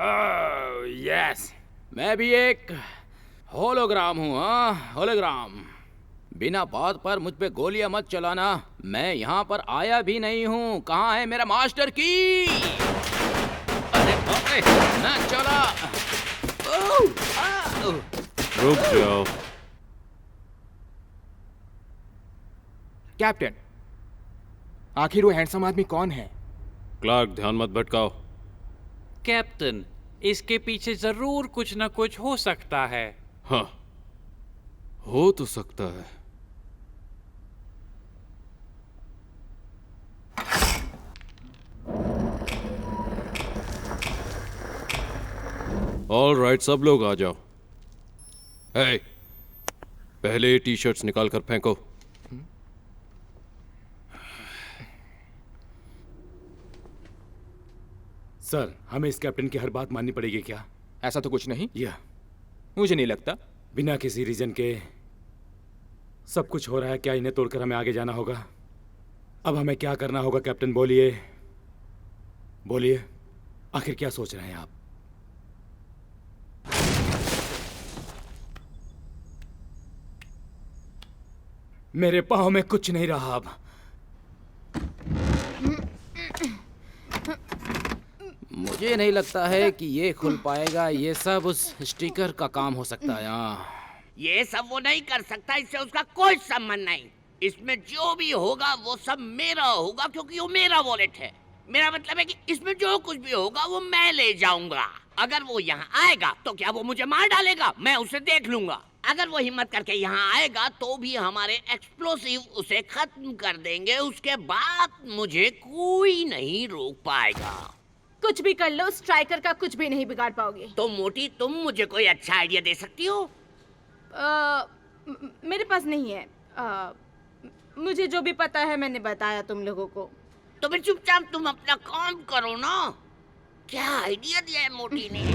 यस, मैं भी एक होलोग्राम हूँ। हाँ, होलोग्राम। बिना बात पर मुझ पे गोलियां मत चलाना। मैं यहाँ पर आया भी नहीं हूँ। कहाँ है मेरा मास्टर की? अरे बाप रे, ना चला। रुक जाओ। कैप्टन, आखिर वो हैंडसम आदमी कौन है? क्लार्क, ध्यान मत भटकाओ। कैप्टन, इसके पीछे जरूर कुछ न कुछ हो सकता है। हाँ, हो तो सकता है। ऑल राइट, सब लोग आ जाओ। हे, पहले ये टी शर्ट्स निकाल कर फेंको। सर, हमें इस कैप्टन की हर बात माननी पड़ेगी क्या? ऐसा तो कुछ नहीं, या मुझे नहीं लगता। बिना किसी रीजन के सब कुछ हो रहा है। क्या इन्हें तोड़कर हमें आगे जाना होगा? अब हमें क्या करना होगा कैप्टन? बोलिए बोलिए, आखिर क्या सोच रहे हैं आप? मेरे पाँव में कुछ नहीं रहा अब। मुझे नहीं लगता है कि ये खुल पाएगा। ये सब उस स्टिकर का काम हो सकता है। हाँ, ये सब वो नहीं कर सकता, इससे उसका कोई संबंध नहीं। इसमें जो भी होगा वो सब मेरा होगा, क्योंकि वो मेरा वॉलेट है। मेरा मतलब है कि इसमें जो कुछ भी होगा वो मैं ले जाऊंगा। अगर वो यहाँ आएगा तो क्या वो मुझे मार डालेगा? मैं उसे देख लूंगा। अगर वो हिम्मत करके यहाँ आएगा तो भी हमारे एक्सप्लोसिव उसे खत्म कर देंगे। उसके बाद मुझे कोई नहीं रोक पाएगा। कुछ भी कर लो, स्ट्राइकर का कुछ भी नहीं बिगाड़ पाओगे। तो मोटी, तुम मुझे कोई अच्छा आइडिया दे सकती हो? मेरे पास नहीं है। मुझे जो भी पता है मैंने बताया तुम लोगों को। तो फिर चुपचाप तुम अपना काम करो ना। क्या आइडिया दिया है मोटी ने?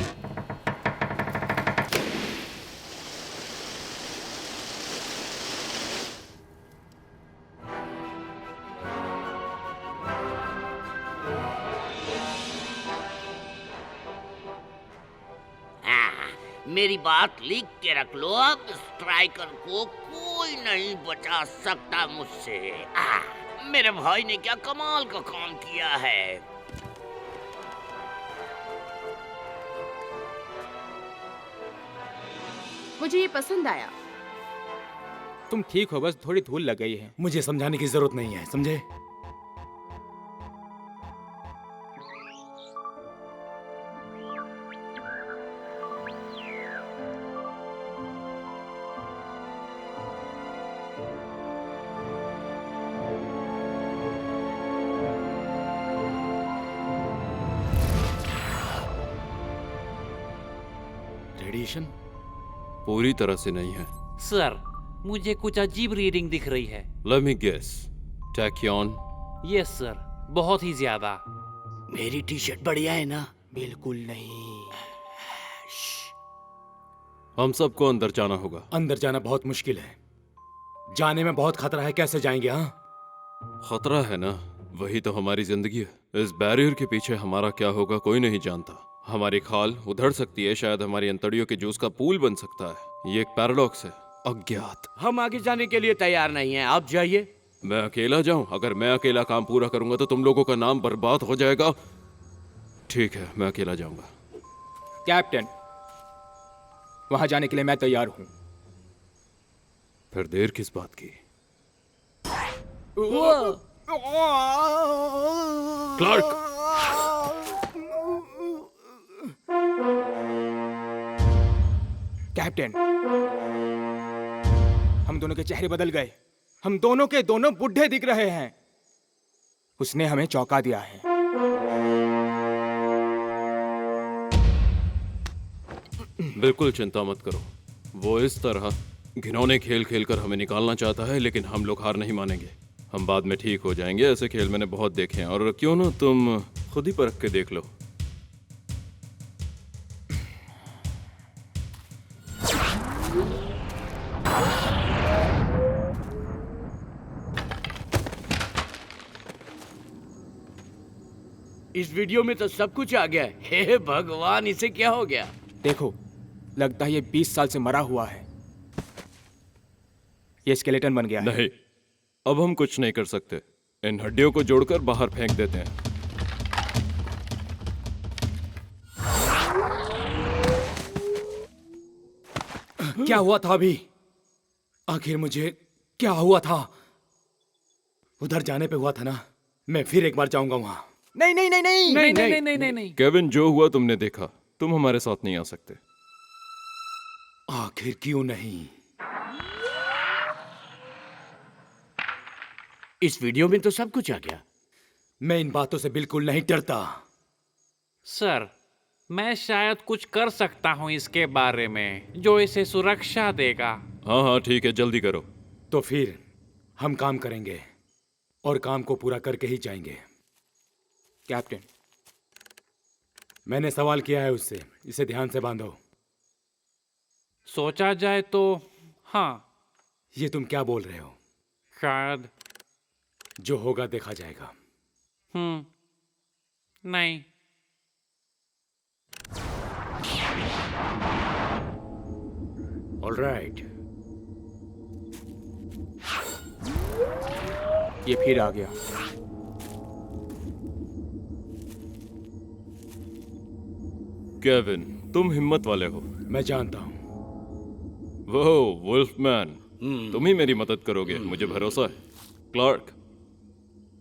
मेरी बात लिख के रख लो। अब स्ट्राइकर को कोई नहीं बचा सकता मुझसे। मेरे भाई ने क्या कमाल का काम किया है। मुझे ये पसंद आया। तुम ठीक हो, बस थोड़ी धूल लग गई है। मुझे समझाने की जरूरत नहीं है, समझे? रेडिएशन पूरी तरह से नहीं है। सर, मुझे कुछ अजीब रीडिंग दिख रही है। Let me guess, tachyon. Yes sir, बहुत ही ज्यादा। मेरी टी शर्ट बढ़िया है ना? बिल्कुल नहीं। हम सबको अंदर जाना होगा। अंदर जाना बहुत मुश्किल है। जाने में बहुत खतरा है। कैसे जाएंगे? हाँ, खतरा है ना, वही तो हमारी जिंदगी है। इस बैरियर के पीछे हमारा क्या होगा कोई नहीं जानता। हमारी खाल उधड़ सकती है, शायद हमारी अंतड़ियों के जूस का पूल बन सकता है। ये एक पैराडॉक्स है, अज्ञात। हम आगे जाने के लिए तैयार नहीं हैं। आप जाइए। मैं अकेला जाऊं? अगर मैं अकेला काम पूरा करूंगा तो तुम लोगों का नाम बर्बाद हो जाएगा। ठीक है, मैं अकेला जाऊंगा। कैप्टन, वहां जाने के लिए मैं तैयार हूं। फिर देर किस बात की? क्लार्क! कैप्टन, हम दोनों के चेहरे बदल गए। हम दोनों के दोनों बुढ़े दिख रहे हैं। उसने हमें चौंका दिया है। बिल्कुल चिंता मत करो। वो इस तरह घिनौने खेल खेलकर हमें निकालना चाहता है, लेकिन हम लोग हार नहीं मानेंगे। हम बाद में ठीक हो जाएंगे। ऐसे खेल मैंने बहुत देखे हैं, और क्यों ना तुम खुद ही परख के देख लो। इस वीडियो में तो सब कुछ आ गया। हे भगवान, इसे क्या हो गया? देखो, लगता है ये 20 साल से मरा हुआ है। ये स्केलेटन बन गया है। नहीं, अब हम कुछ नहीं कर सकते। इन हड्डियों को जोड़कर बाहर फेंक देते हैं। क्या हुआ था अभी? आखिर मुझे क्या हुआ था? उधर जाने पे हुआ था ना। मैं फिर एक बार जाऊंगा वहां। नहीं नहीं नहीं नहीं नहीं नहीं नहीं नहीं नहीं नहीं। केविन, जो हुआ तुमने देखा। तुम हमारे साथ नहीं आ सकते। आखिर क्यों नहीं? इस वीडियो में तो सब कुछ आ गया। मैं इन बातों से बिल्कुल नहीं डरता। सर, मैं शायद कुछ कर सकता हूँ इसके बारे में जो इसे सुरक्षा देगा। हाँ हाँ ठीक है, जल्दी करो। तो फिर हम काम करेंगे और काम को पूरा करके ही जाएंगे। कैप्टन, मैंने सवाल किया है उससे। इसे ध्यान से बांधो। सोचा जाए तो हाँ। ये तुम क्या बोल रहे हो? शायद। जो होगा देखा जाएगा। नहीं। ऑलराइट। ये फिर आ गया। केविन, तुम हिम्मत वाले हो। मैं जानता हूं। वो वुल्फमैन, तुम ही मेरी मदद करोगे, मुझे भरोसा है। क्लार्क,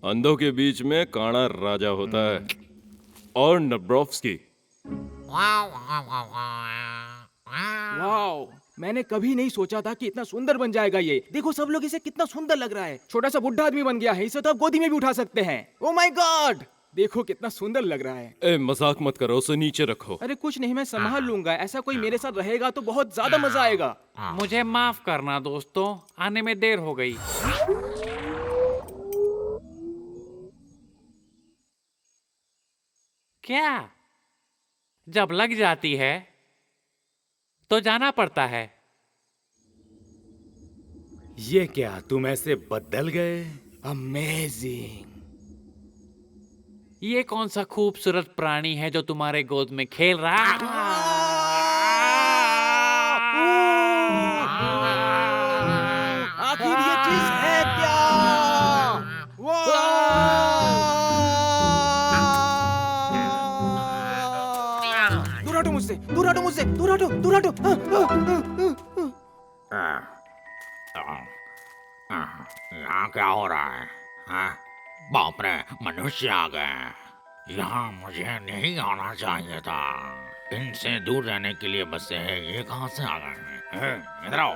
अंधों के बीच में कांड़ा राजा होता है। और नब्रोफ्स्की। वाओ, मैंने कभी नहीं सोचा था कि इतना सुंदर बन जाएगा ये। देखो सब लोग इसे कितना सुंदर लग रहा है। छोटा सा बुढ़ा आदमी बन गया है। इसे तो आप गोदी में भी उठा सकते हैं। ओ माय गॉड, देखो कितना सुंदर लग रहा है। ए, मजाक मत करो, उसे नीचे रखो। अरे कुछ नहीं, मैं संभाल लूंगा। ऐसा कोई मेरे साथ रहेगा तो बहुत ज्यादा मजा आएगा। मुझे माफ करना दोस्तों, आने में देर हो गई। क्या? जब लग जाती है तो जाना पड़ता है। ये क्या, तुम ऐसे बदल गए? अमेजिंग। ये कौन सा खूबसूरत प्राणी है जो तुम्हारे गोद में खेल रहा है? आखिर ये चीज है क्या? दूर हटो मुझसे, दूर हटो मुझसे, दूर हटो, दूर हटो। यहाँ क्या हो रहा है? हाँ? बाप रे, मनुष्य आ गए। यहाँ मुझे नहीं आना चाहिए था। इनसे दूर रहने के लिए बसे हैं। ये कहाँ से आ गए? इधर आओ।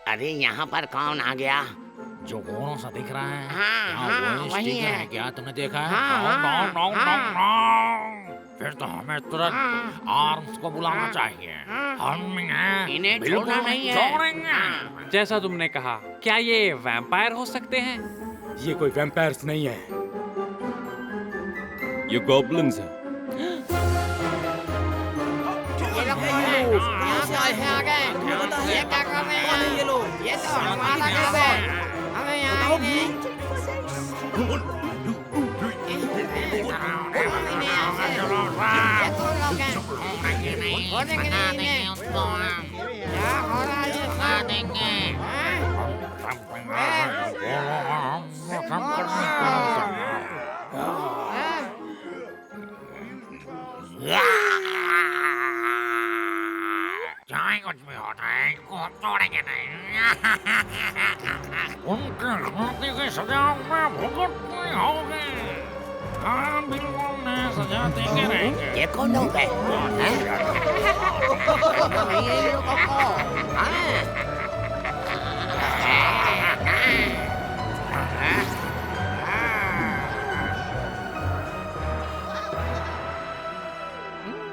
अरे यहाँ पर कौन आ गया? जो घोड़ों सा दिख रहा है। हाँ, हाँ, वो वही स्टिकर है। है क्या? तुमने देखा है? हाँ, हाँ, नो, नो, नो, हाँ। नो। फिर तो हमें तुरंत आर्म्स को बुलाना चाहिए। हम इन्हें बिल्कुल छोड़ना नहीं है। छोड़ेंगे। जैसा तुमने कहा, क्या ये वैम्पायर हो सकते हैं? ये कोई वैम्पायर्स नहीं है। ये गॉब्लिन्स हैं। ये लोग कौन है? यहाँ से कैसे आ गए? ये क्या कर रहे हैं? ये लोग ये तो हमारा घर है। हमें यहाँ नहीं। चाहे कुछ भी होता है, इनको हम छोड़ेंगे नहीं। उनके गलती की सजा में भुगतनी होगी। हाँ, बिल्कुल उन्हें सजा देंगे रहेंगे। ये कौन लोग हैं? नहीं है ये लोगों को।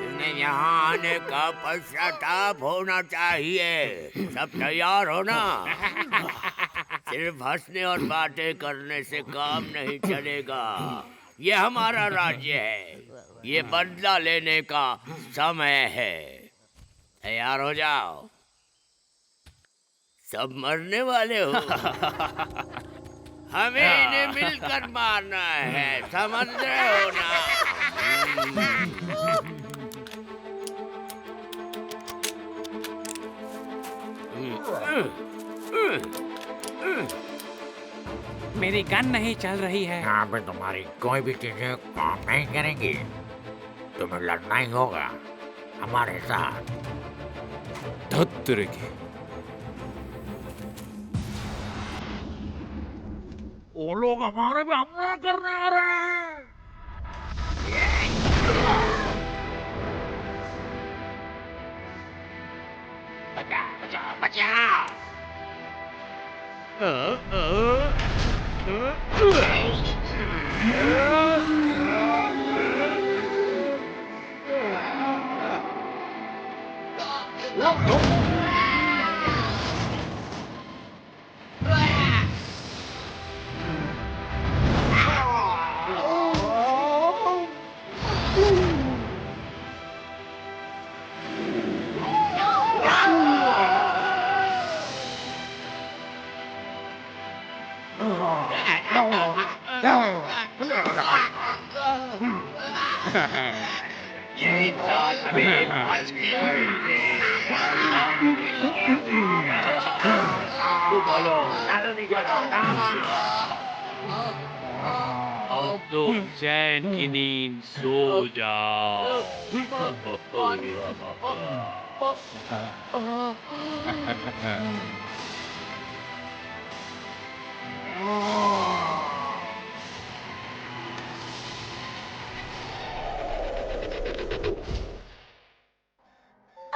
इन्हें यहाँ आने का पश्चाताप होना चाहिए। सब तैयार हो ना? सिर्फ हंसने और बातें करने से काम नहीं चलेगा। ये हमारा राज्य है। ये बदला लेने का समय है। तैयार हो जाओ। सब मरने वाले हो। हमें इन्हें मिलकर मारना है, समझ रहे हो ना? मेरी गन नहीं चल रही है। यहाँ पे तुम्हारी कोई भी चीजें काम नहीं करेंगी। तुम्हें लड़ना ही होगा हमारे साथ। धत तेरे की। वो लोग हमारे पे हमला करने आ रहे हैं। बचाओ, बचाओ। अब तुम चैन की नींद सो जाओ।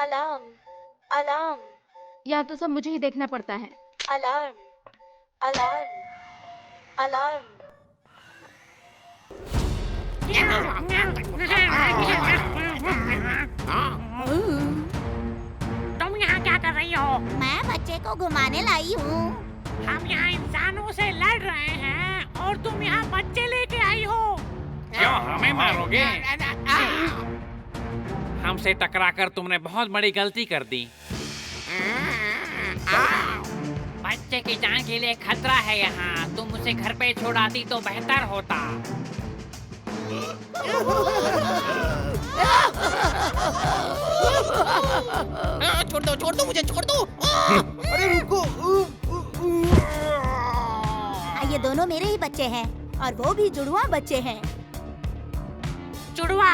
अलार्म, अलार्म, या तो सब मुझे ही देखना पड़ता है। Alarm, alarm, alarm. तुम यहाँ क्या कर रही हो? मैं बच्चे को घुमाने लाई हूँ। हम यहाँ इंसानों से लड़ रहे हैं और तुम यहाँ बच्चे लेके आई हो। क्यों हमें मारोगे? हमसे टकराकर तुमने बहुत बड़ी गलती कर दी। बच्चे की जान के लिए खतरा है यहाँ। तुम उसे घर पे छोड़ आती तो बेहतर होता। छोड़ दो मुझे, छोड़ दो। अरे रुको। ये दोनों मेरे ही बच्चे हैं और वो भी जुड़वा बच्चे हैं। जुड़वा।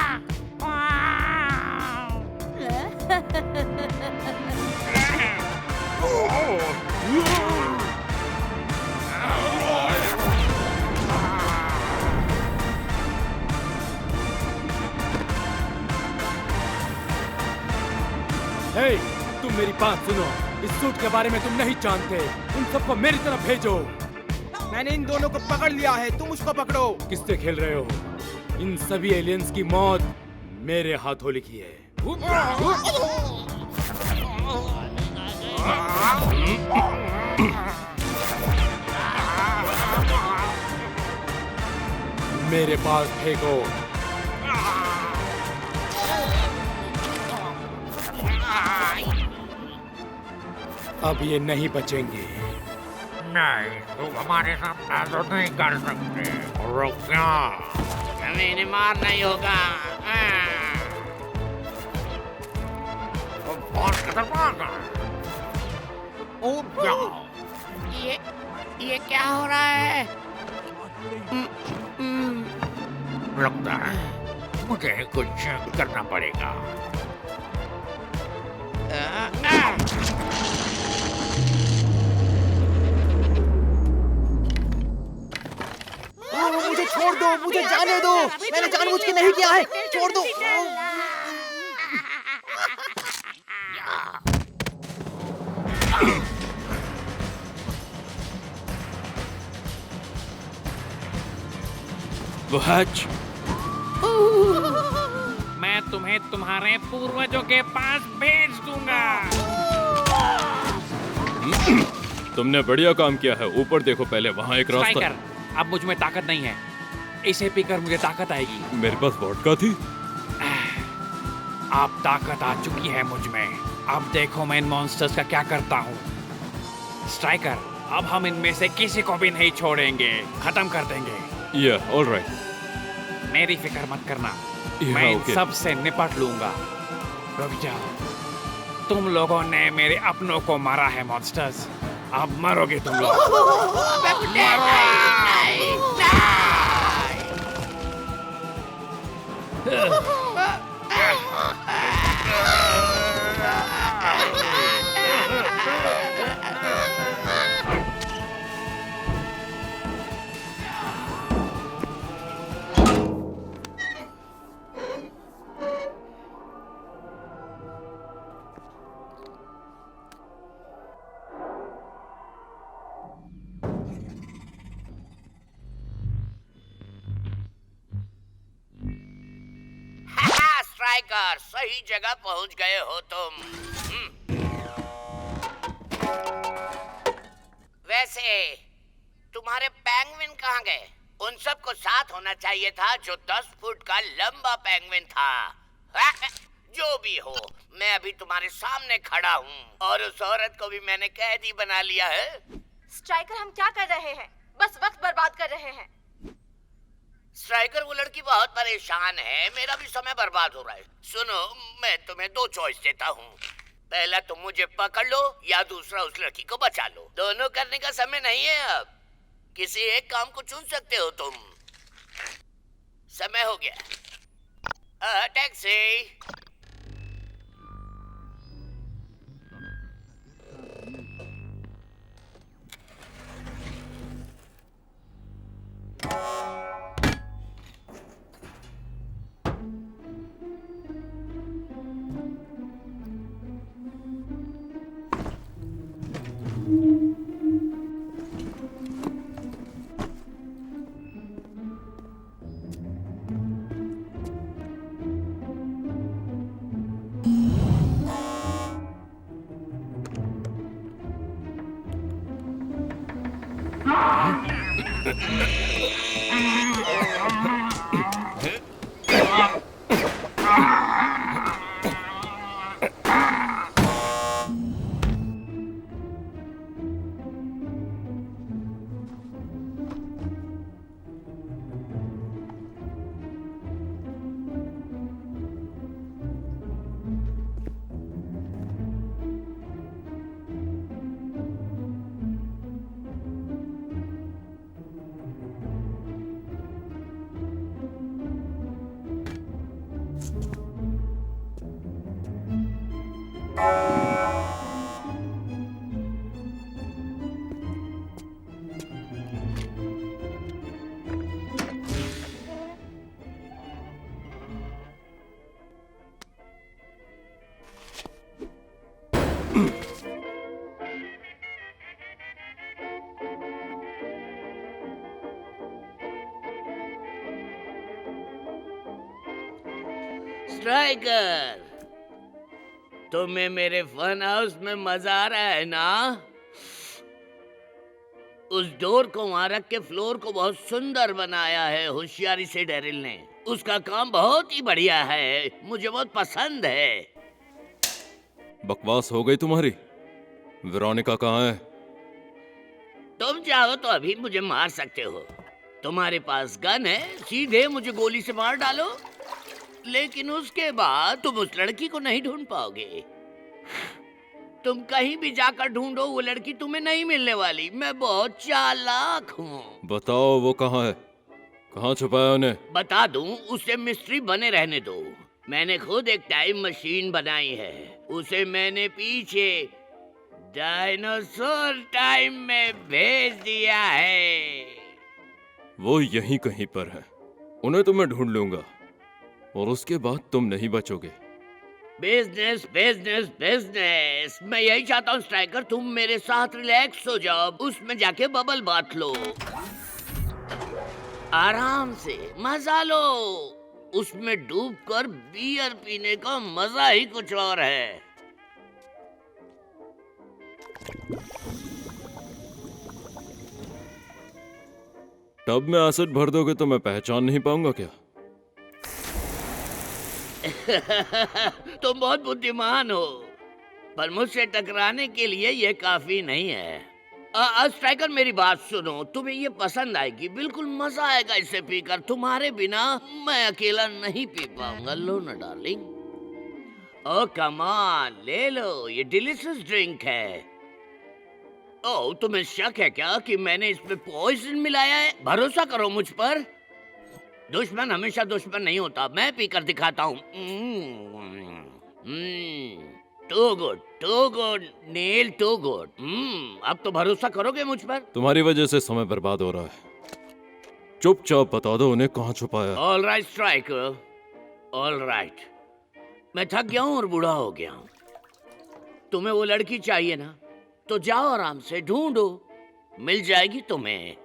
हे, तुम मेरी बात सुनो। इस सूट के बारे में तुम नहीं जानते। उन सबको मेरी तरफ भेजो। मैंने इन दोनों को पकड़ लिया है, तुम उसको पकड़ो। किससे खेल रहे हो? इन सभी एलियंस की मौत मेरे हाथों लिखी है। मेरे पास फेंको। अब ये नहीं बचेंगे। नहीं, तुम हमारे साथ ऐसा नहीं कर सकते। रुक जाओ। हमें इन्हें मारना ही होगा। बहुत खतरनाक है। उठ जाओ। ये क्या हो रहा है? लगता है मुझे कुछ करना पड़ेगा। मुझे छोड़ दो, मुझे जाने दो। मैंने जानबूझ के नहीं किया है, छोड़ दो। वो हैच। मैं तुम्हें तुम्हारे पूर्वजों के पास भेज दूंगा। तुमने बढ़िया काम किया है। ऊपर देखो पहले, वहाँ एक रास्ता स्ट्राइकर, अब मुझ में ताकत नहीं है। इसे पीकर मुझे ताकत आएगी। मेरे पास वोडका थी। अब ताकत आ चुकी है मुझ में। अब देखो मैं इन मॉन्स्टर्स का क्या करता हूँ। स्ट्राइकर, अब हम इनमें से किसी को भी नहीं छोड़ेंगे, खत्म कर देंगे। Yeah, all right. मेरी फिक्र मत करना, Yeah, मैं इन okay. सब से निपट लूंगा। रुक जाओ, तुम लोगों ने मेरे अपनों को मारा है मॉन्स्टर्स, अब मरोगे तुम लोग। स्ट्राइकर, सही जगह पहुंच गए हो तुम। वैसे तुम्हारे पेंगुइन कहाँ गए? उन सबको साथ होना चाहिए था जो 10 फुट का लंबा पेंगुइन था। जो भी हो, मैं अभी तुम्हारे सामने खड़ा हूँ और उस औरत को भी मैंने कैदी बना लिया है। स्ट्राइकर, हम क्या कर रहे हैं? बस वक्त बर्बाद कर रहे हैं। स्ट्राइकर, वो लड़की बहुत परेशान है, मेरा भी समय बर्बाद हो रहा है। सुनो, मैं तुम्हें 2 चॉइस देता हूँ। पहला, तुम मुझे पकड़ लो, या दूसरा उस लड़की को बचा लो। दोनों करने का समय नहीं है अब, किसी एक काम को चुन सकते हो तुम। समय हो गया। टैक्सी। स्ट्राइकर, तुम्हें मेरे फन हाउस में मजा आ रहा है ना? उस डोर को वहां रख के फ्लोर को बहुत सुंदर बनाया है होशियारी से डेरिल ने। उसका काम बहुत ही बढ़िया है, मुझे बहुत पसंद है। बकवास हो गई तुम्हारी। वेरोनिका कहाँ है? तुम चाहो तो अभी मुझे मार सकते हो। तुम्हारे पास गन है, सीधे मुझे गोली से मार डालो, लेकिन उसके बाद तुम उस लड़की को नहीं ढूंढ पाओगे। तुम कहीं भी जाकर ढूंढो, वो लड़की तुम्हें नहीं मिलने वाली। मैं बहुत चालाक हूँ। बताओ वो कहाँ है? कहाँ छुपाया उन्हें? बता दूं, उसे मिस्ट्री बने रहने दो। मैंने खुद एक टाइम मशीन बनाई है, उसे मैंने पीछे डायनासोर टाइम में भेज दिया है। वो यहीं कहीं पर है, उन्हें तो मैं ढूंढ लूंगा और उसके बाद तुम नहीं बचोगे। बिजनेस बिजनेस बिजनेस, मैं यही चाहता हूँ स्ट्राइकर, तुम मेरे साथ रिलैक्स हो जाओ, उसमें जाके बबल बात लो, आराम से मजा लो। उसमें डूबकर बियर पीने का मजा ही कुछ और है। टब में एसिड भर दोगे तो मैं पहचान नहीं पाऊंगा क्या? तुम बहुत बुद्धिमान हो, पर मुझसे टकराने के लिए यह काफी नहीं है। स्ट्राइकर मेरी बात सुनो, तुम्हें ये पसंद आएगी, बिल्कुल मजा आएगा इसे पीकर। तुम्हारे बिना मैं अकेला नहीं पी पाऊंगा। लो ना डार्लिंग। ओ कम ऑन, ले लो, ये डिलीशियस ड्रिंक है। ओ तुम्हें शक है क्या कि मैंने इसमें पॉइजन मिलाया है? भरोसा करो मुझ पर। दुश्मन हमेशा दुश्मन नहीं होता, मैं पीकर दिखाता हूँ। Too good, Neel too good. अब तो भरोसा करोगे मुझ पर? तुम्हारी वजह से समय बर्बाद हो रहा है। चुपचाप बता दो उन्हें कहाँ छुपाया। All right striker, all right. मैं थक गया हूँ और बूढ़ा हो गया हूँ। तुम्हें वो लड़की चाहिए ना, तो जाओ आराम से ढूंढो, मिल जाएगी तुम्हें।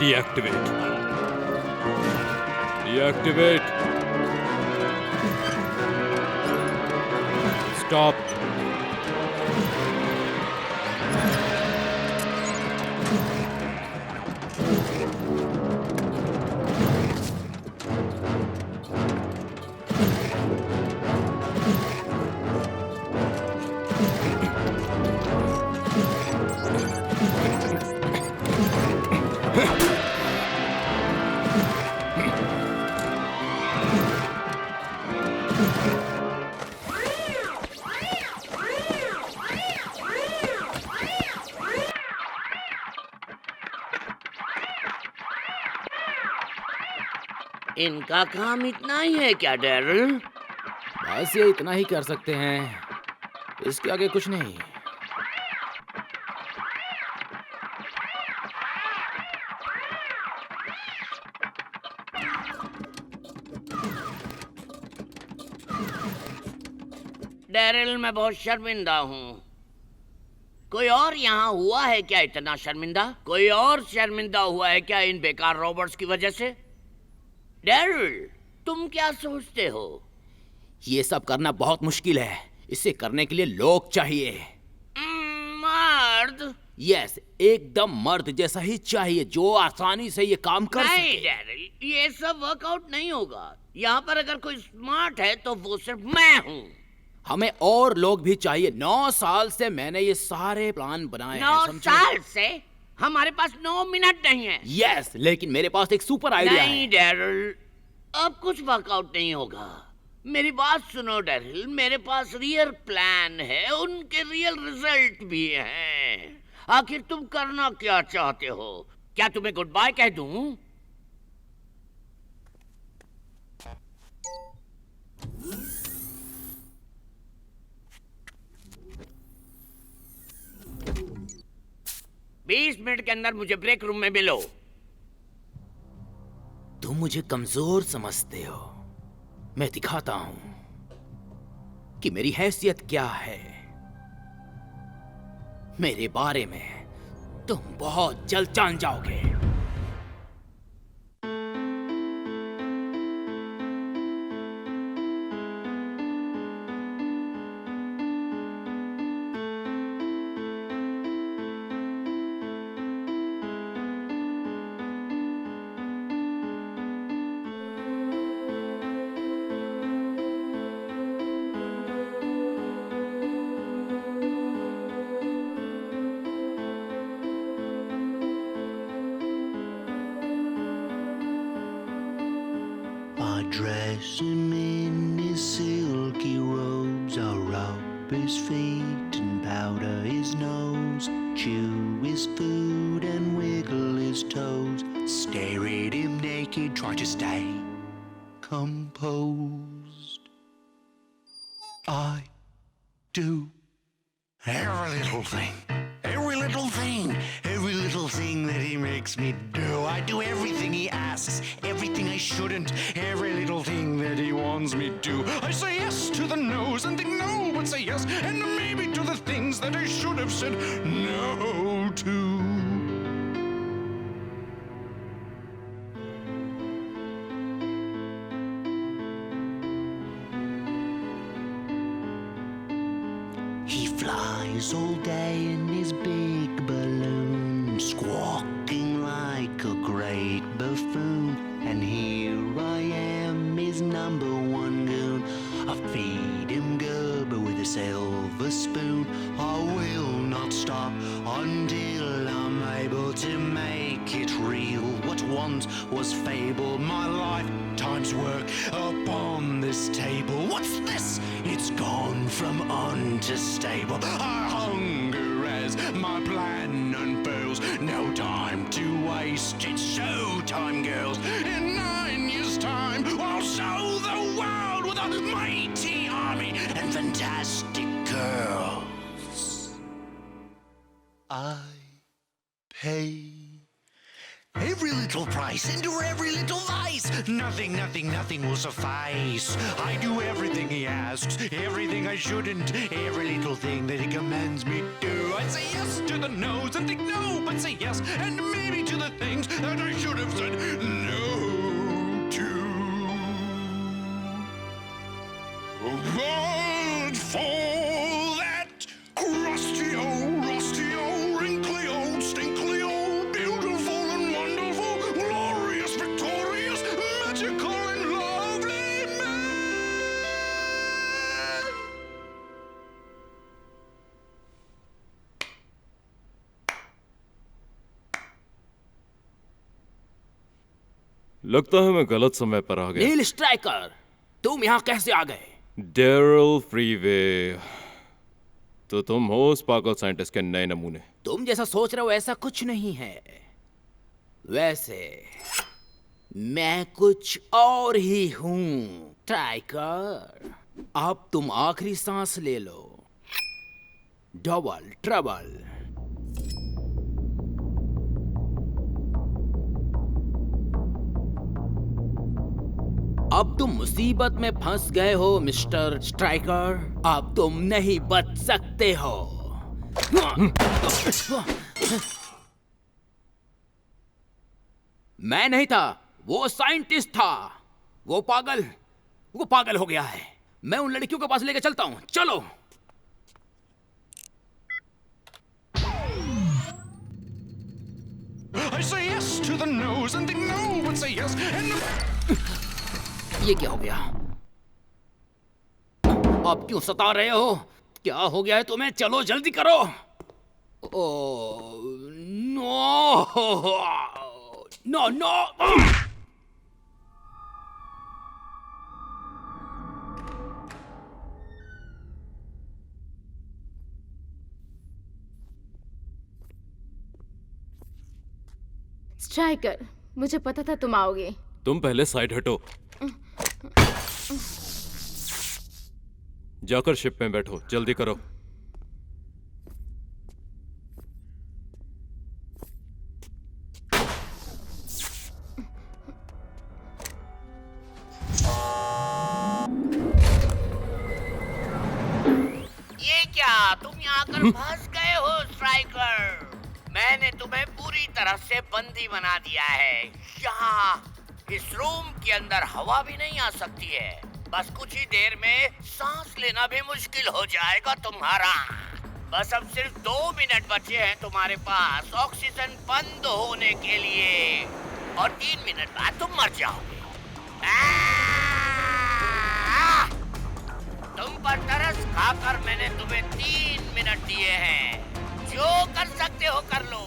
Deactivate. Deactivate. Stop. इनका काम इतना ही है क्या डैरल? बस ये इतना ही कर सकते हैं, इसके आगे कुछ नहीं। डैरल मैं बहुत शर्मिंदा हूँ। कोई और यहाँ हुआ है क्या इतना शर्मिंदा? कोई और शर्मिंदा हुआ है क्या इन बेकार रॉबर्ट्स की वजह से? डैरल, तुम क्या सोचते हो? ये सब करना बहुत मुश्किल है। इसे करने के लिए लोग चाहिए। मर्द? यस, एकदम मर्द जैसा ही चाहिए जो आसानी से ये काम कर सके। नहीं डैरल, ये सब वर्कआउट नहीं होगा। यहाँ पर अगर कोई स्मार्ट है तो वो सिर्फ मैं हूँ। हमें और लोग भी चाहिए। 9 साल से मैंने ये सारे प्लान बनाए हैं। 9 साल से? हमारे पास 9 मिनट नहीं है। यस, लेकिन मेरे पास एक सुपर आइडिया है। नहीं डैरल, अब कुछ वर्कआउट नहीं होगा। मेरी बात सुनो डैरल, मेरे पास रियल प्लान है, उनके रियल रिजल्ट भी हैं। आखिर तुम करना क्या चाहते हो? क्या तुम्हें गुड बाय कह दूं? बीस मिनट के अंदर मुझे ब्रेक रूम में मिलो। तुम मुझे कमजोर समझते हो, मैं दिखाता हूं कि मेरी हैसियत क्या है। मेरे बारे में तुम बहुत जल्द जान जाओगे। I dress him in his silky robes, I rub his feet and powder his nose, chew his food and wiggle his toes, stare at him naked, try to stay composed. I do every little thing, every little thing, every little thing that he makes me do. I do everything he asks, everything I shouldn't, every little thing that he wants me to. I say yes to the no's and think no, but say yes, and maybe to the things that I should have said no to. He flies all day in his big balloon, squawking like a great buffoon. And here I am, his number one goon. I feed him Gerber with a silver spoon. I will not stop until I'm able to make it real. What once was fable, my lifetime's work upon this table. What's this? It's gone from unstable. I hunger as my plan unfurls. No time to waste, it's showtime, girls. In 9 years' time, I'll show the world with a mighty army and fantastic girls. I pay every little price into every little vice. Nothing, nothing, nothing will suffice. I do everything he asks, everything I shouldn't, every little thing that he commands me to. I say yes to the no's and think no, but say yes, and maybe to the things that I should have said no to. But for that crusty old, wrinkly old, stinkly old, beautiful and wonderful, glorious, victorious, magical and lovely man. लगता है मैं गलत समय पर आ गया। नील स्ट्राइकर, तुम यहाँ कैसे आ गए? डेरिल फ्रीवे, तो तुम हो उस पागल साइंटिस्ट के नए नमूने। तुम जैसा सोच रहे हो ऐसा कुछ नहीं है। वैसे मैं कुछ और ही हूँ स्ट्राइकर। अब तुम आखिरी सांस ले लो। Double trouble. अब तुम मुसीबत में फंस गए हो मिस्टर स्ट्राइकर। अब तुम नहीं बच सकते हो। मैं नहीं था, वो साइंटिस्ट था। वो पागल हो गया है। मैं उन लड़कियों के पास लेके चलता हूँ, चलो। I say yes to the no's and think no, but say yes and... ये क्या हो गया? अब क्यों सता रहे हो? क्या हो गया है तुम्हें? चलो जल्दी करो। Oh no no. स्ट्राइकर, मुझे पता था तुम आओगे। तुम पहले साइड हटो। जाकर शिप में बैठो, जल्दी करो। ये क्या, तुम यहाँ आकर फंस गए हो स्ट्राइकर। मैंने तरफ से बंदी बना दिया है। यहाँ इस रूम के अंदर हवा भी नहीं आ सकती है। बस कुछ ही देर में सांस लेना भी मुश्किल हो जाएगा तुम्हारा। बस अब सिर्फ 2 मिनट बचे हैं तुम्हारे पास ऑक्सीजन बंद होने के लिए, और 3 मिनट बाद तुम मर जाओगे। तुम पर तरस खाकर मैंने तुम्हें 3 मिनट दिए हैं। जो कर सकते हो कर लो।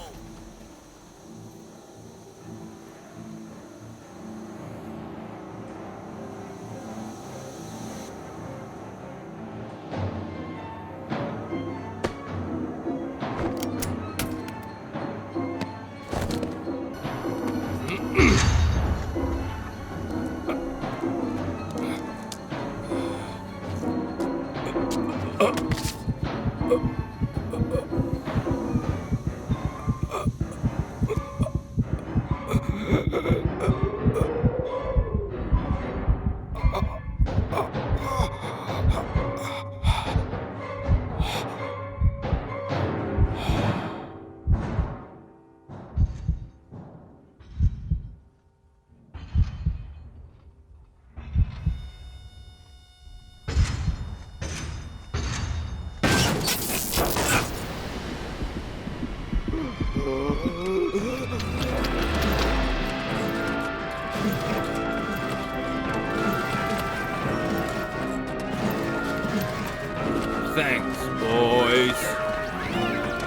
Thanks, boys.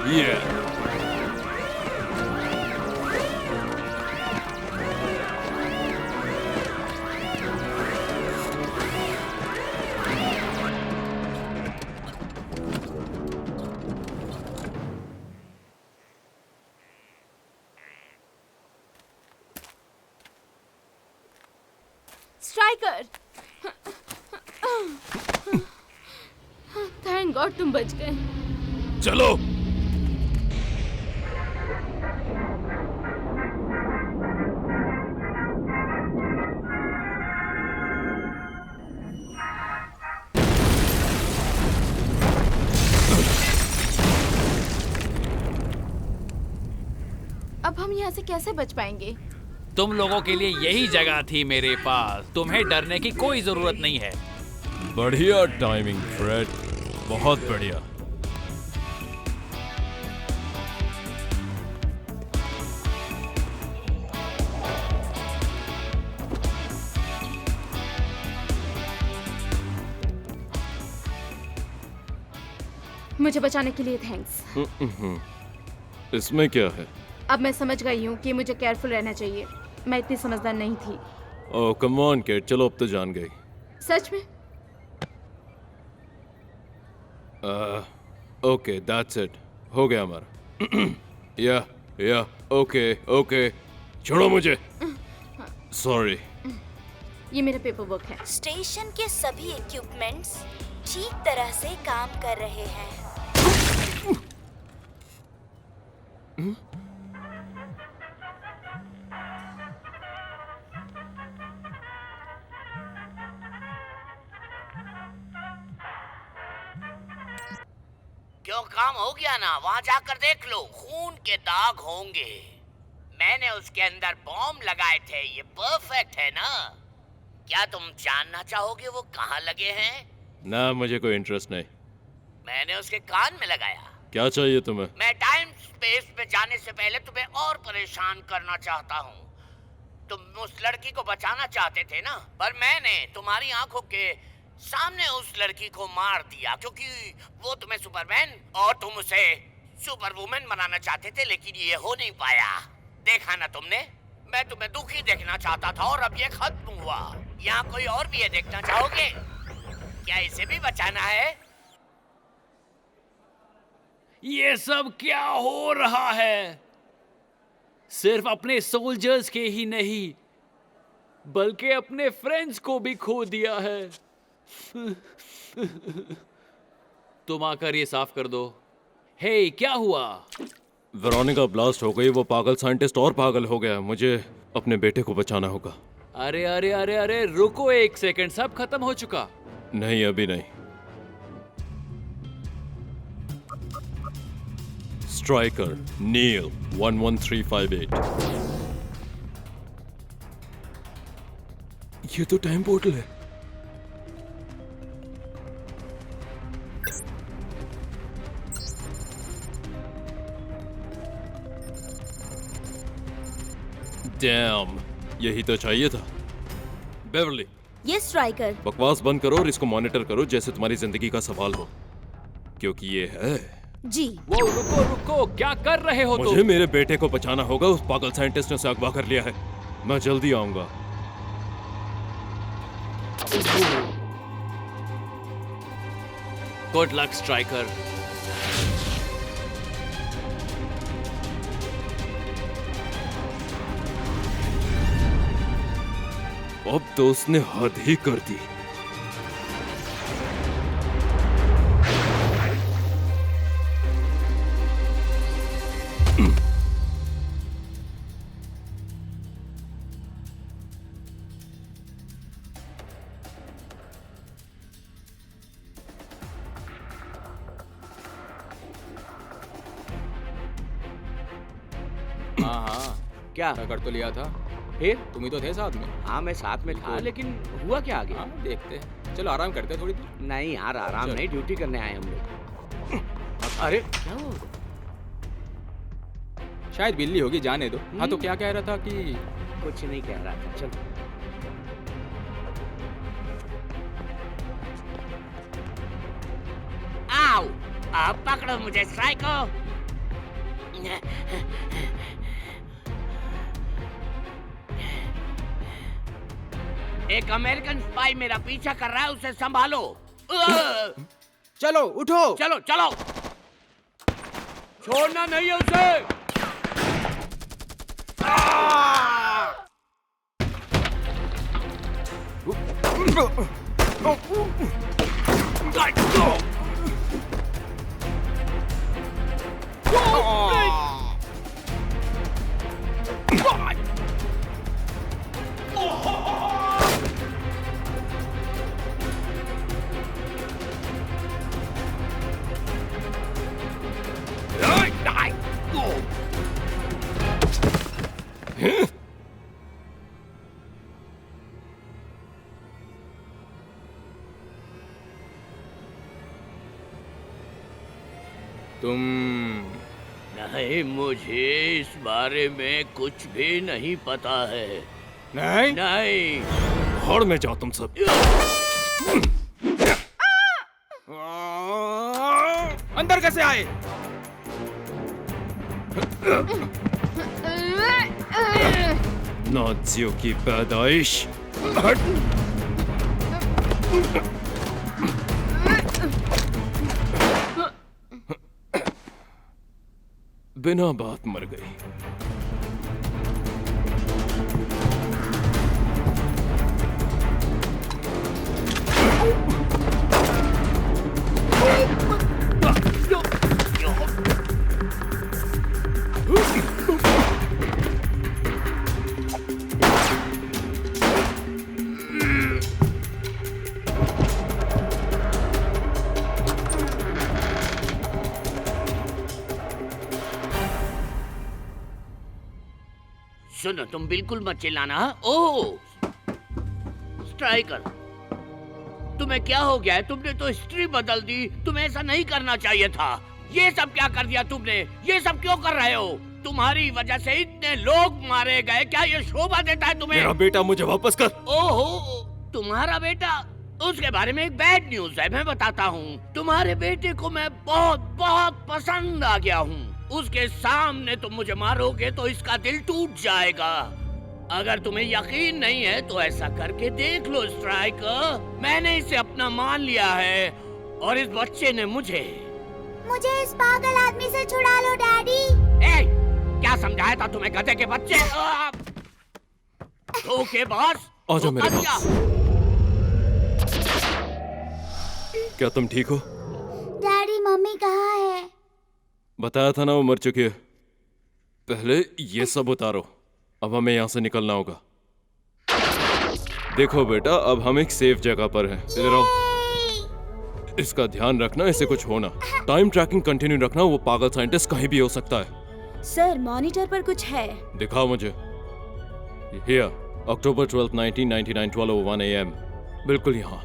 Yeah. Striker, thank God तुम बच गए। चलो। अब हम यहाँ से कैसे बच पाएंगे? तुम लोगों के लिए यही जगह थी मेरे पास। तुम्हें डरने की कोई जरूरत नहीं है। बढ़िया टाइमिंग फ्रेड, बहुत बढ़िया। मुझे बचाने के लिए थैंक्स। इसमें क्या है? अब मैं समझ गई हूँ कि मुझे केयरफुल रहना चाहिए। मैं इतनी समझदार नहीं थी। ओह कम ऑन किड, चलो अब तो जान गई। सच में? ओके दैट्स इट, हो गया हमारा। या ओके छोड़ो मुझे। सॉरी। ये मेरा पेपर वर्क है। स्टेशन के सभी इक्विपमेंट्स ठीक तरह से काम कर रहे हैं। क्यों काम हो गया ना? वहाँ जाकर देख लो, खून के दाग होंगे। मैंने उसके अंदर बॉम्ब लगाए थे। ये परफेक्ट है ना? क्या तुम जानना चाहोगे वो कहाँ लगे हैं? ना, मुझे कोई इंटरेस्ट नहीं। मैंने उसके कान में लगाया। क्या चाहिए तुम्हें? मैं टाइम स्पेस में जाने से पहले तुम्हें और परेशान करना चाहता हूँ। तुम उस लड़की को बचाना चाहते थे ना, पर मैंने तुम्हारी आंखों के सामने उस लड़की को मार दिया क्योंकि वो तुम्हें सुपरमैन और तुम उसे सुपरवुमन बनाना चाहते थे, लेकिन ये हो नहीं पाया। देखा ना तुमने? मैं तुम्हें दुखी देखना चाहता था और अब ये खत्म हुआ। यहाँ कोई और भी ये देखना चाहोगे? क्या इसे भी बचाना है? ये सब क्या हो रहा है? सिर्फ अपने सोल्जर्स के ही नहीं बल्कि अपने फ्रेंड्स को भी खो दिया है। तुम आकर ये साफ कर दो। हे, क्या हुआ? वेरोनिका ब्लास्ट हो गई। वो पागल साइंटिस्ट और पागल हो गया। मुझे अपने बेटे को बचाना होगा। अरे अरे अरे अरे रुको एक सेकंड, सब खत्म हो चुका? नहीं, अभी नहीं। स्ट्राइकर नील 11358। ये तो टाइम पोर्टल है। डैम, यही तो चाहिए था। बेवरली, ये स्ट्राइकर। बकवास बंद करो और इसको मॉनिटर करो जैसे तुम्हारी जिंदगी का सवाल हो, क्योंकि ये है। जी। वो रुको रुको, क्या कर रहे हो तुम? मुझे मेरे बेटे को बचाना होगा, उस पागल साइंटिस्ट ने उसे अगवा कर लिया है। मैं जल्दी आऊंगा। Good luck striker. अब तो उसने हद ही कर दी। हाँ हाँ, क्या कर तो लिया था, फिर तुम ही तो थे साथ में। हाँ मैं साथ में था, लेकिन हुआ क्या आगे? हाँ देखते हैं, चलो आराम करते हैं थोड़ी देर। नहीं यार, आराम नहीं, ड्यूटी करने आए हम लोग। अरे क्या हुआ? शायद बिल्ली होगी, जाने दो। हाँ तो क्या कह रहा था कि? कुछ नहीं कह रहा था, चलो। आओ, अब पकड़ो मुझे स्ट्राइको। एक अमेरिकन स्पाई मेरा पीछा कर रहा है, उसे संभालो। चलो उठो। चलो चलो, छोड़ना नहीं है उसे। तुम? नहीं, मुझे इस बारे में कुछ भी नहीं पता है। नहीं? नहीं। भाड़ में जाओ तुम सब। अंदर कैसे आए? नाजियों की पैदाइश। बिना बात मर गई। सुनो, तुम बिल्कुल मत चिल्लाना। ओह स्ट्राइकर, तुम्हें क्या हो गया है? तुमने तो हिस्ट्री बदल दी। तुम्हें ऐसा नहीं करना चाहिए था। ये सब क्या कर दिया तुमने? ये सब क्यों कर रहे हो? तुम्हारी वजह से इतने लोग मारे गए। क्या ये शोभा देता है तुम्हें? मेरा बेटा मुझे वापस कर। ओहो, तुम्हारा बेटा? उसके बारे में एक बैड न्यूज है, मैं बताता हूँ। तुम्हारे बेटे को मैं बहुत बहुत पसंद आ गया हूँ। उसके सामने तुम मुझे मारोगे तो इसका दिल टूट जाएगा। अगर तुम्हें यकीन नहीं है तो ऐसा करके देख लो स्ट्राइकर। मैंने इसे अपना मान लिया है और इस बच्चे ने मुझे इस पागल आदमी से छुड़ा लो डैडी। क्या समझाया था तुम्हें गधे के बच्चे? धोखेबाज। आजा मेरे पास। क्या तुम ठीक हो? डैडी मम्मी कहाँ है? बताया था ना वो मर चुकी है। पहले ये सब उतारो, अब हमें यहाँ से निकलना होगा। देखो बेटा, अब हम एक सेफ जगह पर हैं। इधर आओ। इसका ध्यान रखना, इसे कुछ होना। टाइम ट्रैकिंग कंटिन्यू रखना, वो पागल साइंटिस्ट कहीं भी हो सकता है। सर मॉनिटर पर कुछ है। दिखाओ मुझे। Here, October 12th, 1999, 12:01 AM. बिल्कुल यहाँ।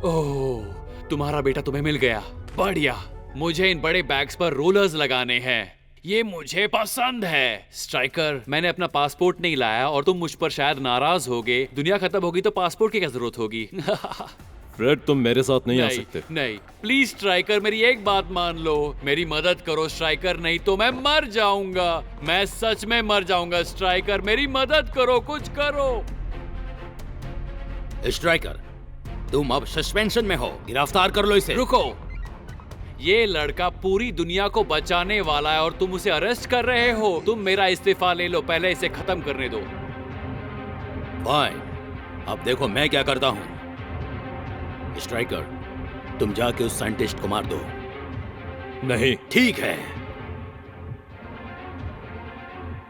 ओह, तुम्हारा बेटा तुम्हें मिल गया। बढ़िया। मुझे इन बड़े बैग्स पर रोलर्स लगाने हैं। ये मुझे पसंद है। स्ट्राइकर, मैंने अपना पासपोर्ट नहीं लाया और तुम मुझ पर शायद नाराज होगे। दुनिया खत्म होगी तो पासपोर्ट की क्या जरूरत होगी? फ्रेड, तुम मेरे साथ नहीं आ सकते। नहीं, प्लीज स्ट्राइकर, मेरी एक बात मान लो। मेरी मदद करो स्ट्राइकर, नहीं तो मैं मर जाऊंगा। मैं सच में मर जाऊंगा स्ट्राइकर, मेरी मदद करो, कुछ करो। स्ट्राइकर, तुम अब सस्पेंशन में हो, गिरफ्तार कर लो इसे। रुको, ये लड़का पूरी दुनिया को बचाने वाला है और तुम उसे अरेस्ट कर रहे हो। तुम मेरा इस्तीफा ले लो, पहले इसे खत्म करने दो। फाइन, अब देखो मैं क्या करता हूँ। स्ट्राइकर, तुम जाके उस साइंटिस्ट को मार दो। नहीं। ठीक है,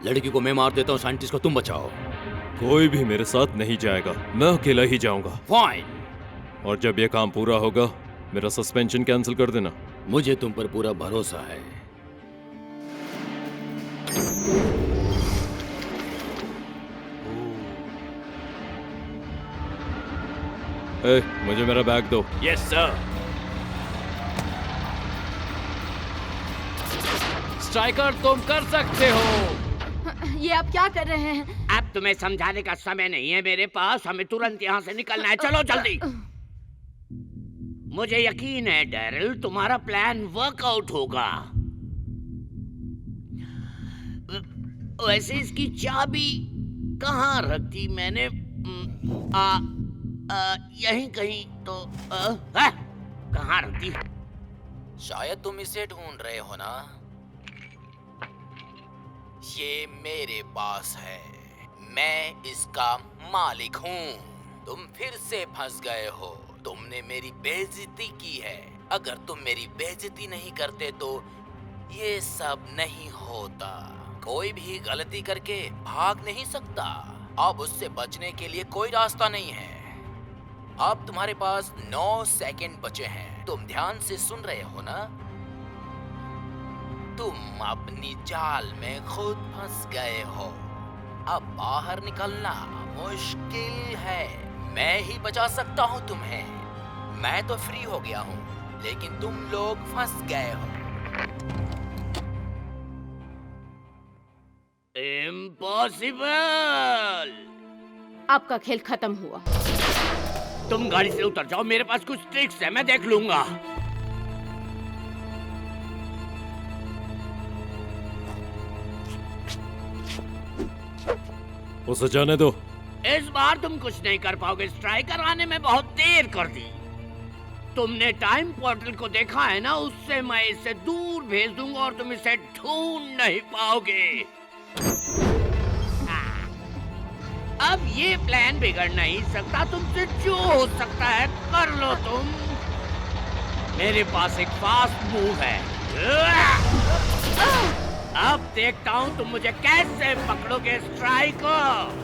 लड़की को मैं मार देता हूँ, साइंटिस्ट को तुम बचाओ। कोई भी मेरे साथ नहीं जाएगा, मैं अकेला ही जाऊंगा। फाइन। और जब ये काम पूरा होगा, मेरा सस्पेंशन कैंसिल कर देना। मुझे तुम पर पूरा भरोसा है। मुझे मेरा बैग दो। Yes sir. स्ट्राइकर, तुम कर सकते हो। ये आप क्या कर रहे हैं? अब तुम्हें समझाने का समय नहीं है मेरे पास, हमें तुरंत यहाँ से निकलना है। चलो जल्दी। मुझे यकीन है डैरिल, तुम्हारा प्लान वर्कआउट होगा। वैसे इसकी चाबी कहाँ रख दी मैंने? यहीं कहीं तो कहाँ रख दी? शायद तुम इसे ढूंढ रहे हो ना? ये मेरे पास है, मैं इसका मालिक हूँ। तुम फिर से फंस गए हो। तुमने मेरी बेइज्जती की है। अगर तुम मेरी बेइज्जती नहीं करते तो ये सब नहीं होता। कोई भी गलती करके भाग नहीं सकता। अब उससे बचने के लिए कोई रास्ता नहीं है। अब तुम्हारे पास 9 सेकंड बचे हैं। तुम ध्यान से सुन रहे हो ना? तुम अपनी जाल में खुद फंस गए हो। अब बाहर निकलना मुश्किल है। मैं ही बचा सकता हूँ तुम्हें। मैं तो फ्री हो गया हूँ, लेकिन तुम लोग फंस गए हो। इम्पॉसिबल! आपका खेल खत्म हुआ। तुम गाड़ी से उतर जाओ, मेरे पास कुछ ट्रिक्स है, मैं देख लूंगा। उसे जाने दो। इस बार तुम कुछ नहीं कर पाओगे। स्ट्राइकर आने में बहुत देर कर दी। तुमने टाइम पोर्टल को देखा है ना? उससे मैं इसे दूर भेज दूंगा और तुम इसे ढूंढ नहीं पाओगे। अब ये प्लान बिगड़ नहीं सकता। तुमसे जो हो सकता है कर लो तुम। मेरे पास एक फास्ट मूव है। अब देखता हूँ तुम मुझे कैसे पकड़ोगे स्ट्राइकर।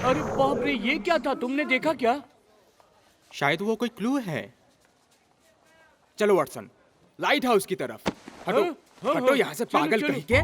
अरे बाप रे, ये क्या था? तुमने देखा क्या? शायद वो कोई क्लू है। चलो वाटसन, लाइट हाउस की तरफ। हटो हटो यहाँ से, पागल कहीं के।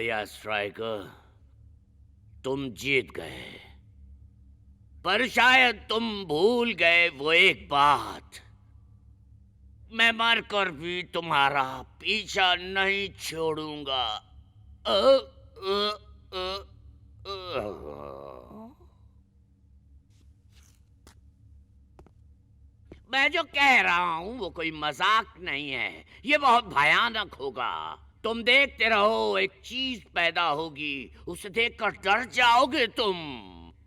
बढ़िया स्ट्राइकर, तुम जीत गए। पर शायद तुम भूल गए वो एक बात, मैं मरकर भी तुम्हारा पीछा नहीं छोड़ूंगा। अ, अ, अ, मैं जो कह रहा हूँ वो कोई मजाक नहीं है, ये बहुत भयानक होगा। तुम देखते रहो, एक चीज पैदा होगी, उसे देखकर डर जाओगे तुम।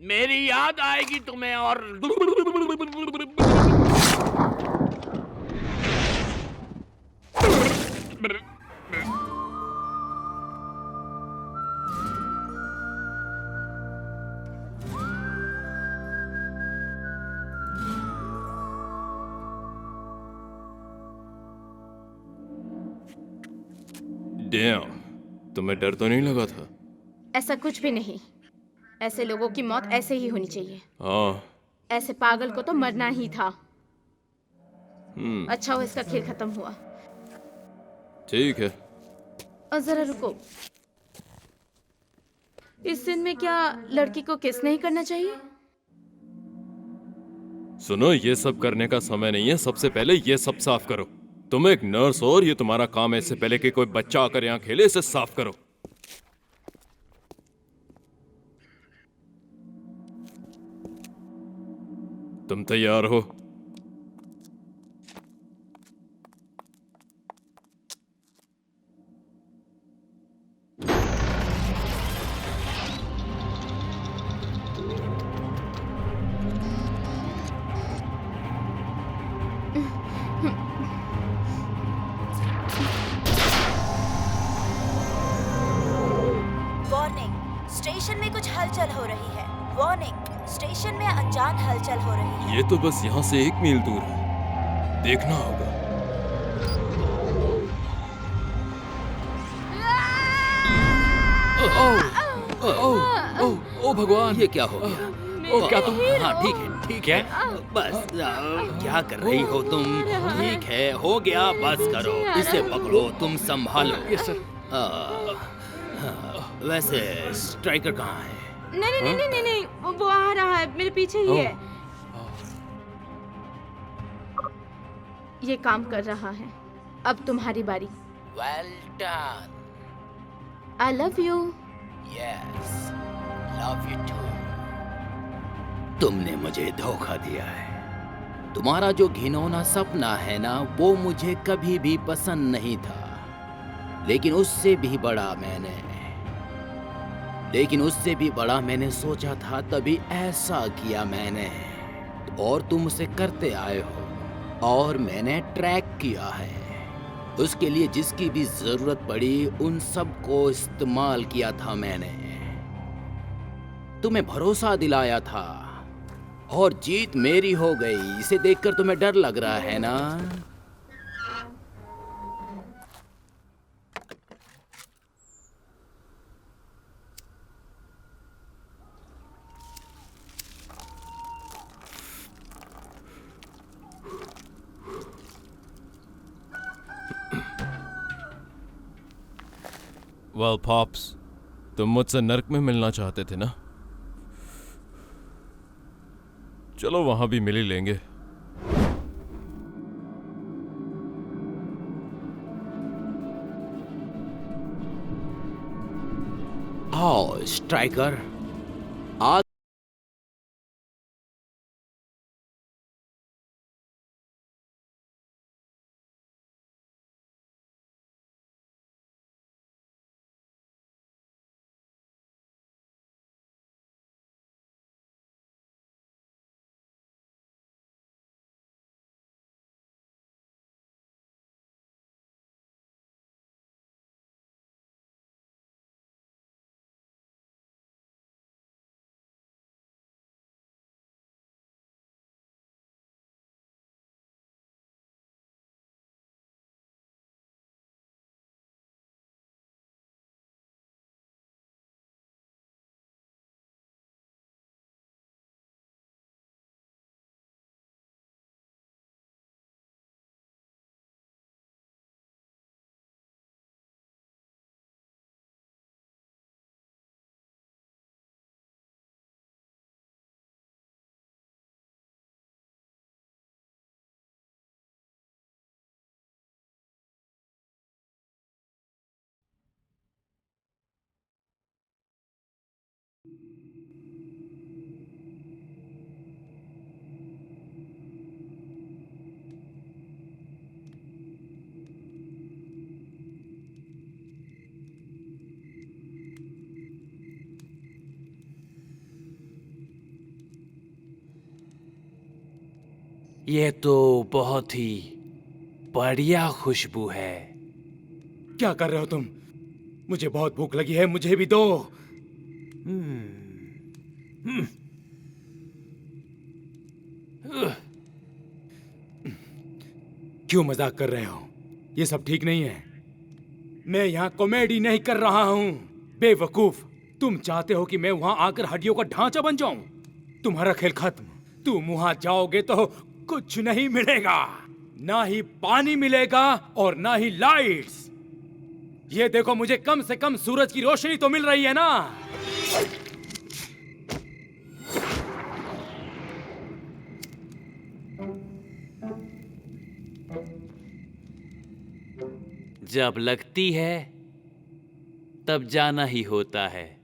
मेरी याद आएगी तुम्हें और डैम, तुम्हें डर तो नहीं लगा था? ऐसा कुछ भी नहीं। ऐसे लोगों की मौत ऐसे ही होनी चाहिए। हाँ। ऐसे पागल को तो मरना ही था। अच्छा हुआ इसका खेल खत्म हुआ। ठीक है। और जरा रुको, इस दिन में क्या लड़की को किस नहीं करना चाहिए? सुनो, ये सब करने का समय नहीं है। सबसे पहले ये सब साफ करो। तुम एक नर्स हो और ये तुम्हारा काम है। इससे पहले कि कोई बच्चा आकर यहाँ खेले, इसे साफ करो। तुम तैयार हो? वार्निंग, स्टेशन में कुछ हलचल हो रही है। वार्निंग, स्टेशन में अनजान हलचल हो रही है। ये तो बस यहाँ से 1 मील दूर है। देखना होगा। ओ भगवान, ये क्या हो गया? ओ क्या तुम? हाँ ठीक है, ठीक है। बस क्या कर रही हो तुम? ठीक है, हो गया, बस करो। इसे पकड़ो, तुम संभालो। Yes sir. वैसे स्ट्राइकर कहाँ है? नहीं नहीं नहीं नहीं नहीं, वो आ रहा है, मेरे पीछे ही है। ये काम कर रहा है। अब तुम्हारी बारी। Well done. I love you. Yes, love you too. तुमने मुझे धोखा दिया है। तुम्हारा जो घिनौना सपना है ना, वो मुझे कभी भी पसंद नहीं था। लेकिन उससे भी बड़ा मैंने सोचा था, तभी ऐसा किया मैंने। और तुम उसे करते आए हो और मैंने ट्रैक किया है। उसके लिए जिसकी भी जरूरत पड़ी उन सब को इस्तेमाल किया था मैंने। तुम्हें भरोसा दिलाया था और जीत मेरी हो गई। इसे देखकर तुम्हें डर लग रहा है ना? Well, Pops, तुम मुझसे नर्क में मिलना चाहते थे ना? चलो वहां भी मिल ही लेंगे। आओ स्ट्राइकर, आ ये तो बहुत ही बढ़िया खुशबू है। क्या कर रहे हो तुम? मुझे बहुत भूख लगी है, मुझे भी दो। क्यों मजाक कर रहे हो? ये सब ठीक नहीं है। मैं यहाँ कॉमेडी नहीं कर रहा हूँ। बेवकूफ, तुम चाहते हो कि मैं वहां आकर हड्डियों का ढांचा बन जाऊं? तुम्हारा खेल खत्म। तुम वहां जाओगे तो कुछ नहीं मिलेगा, ना ही पानी मिलेगा और ना ही लाइट्स। ये देखो, मुझे कम से कम सूरज की रोशनी तो मिल रही है ना। जब लगती है तब जाना ही होता है।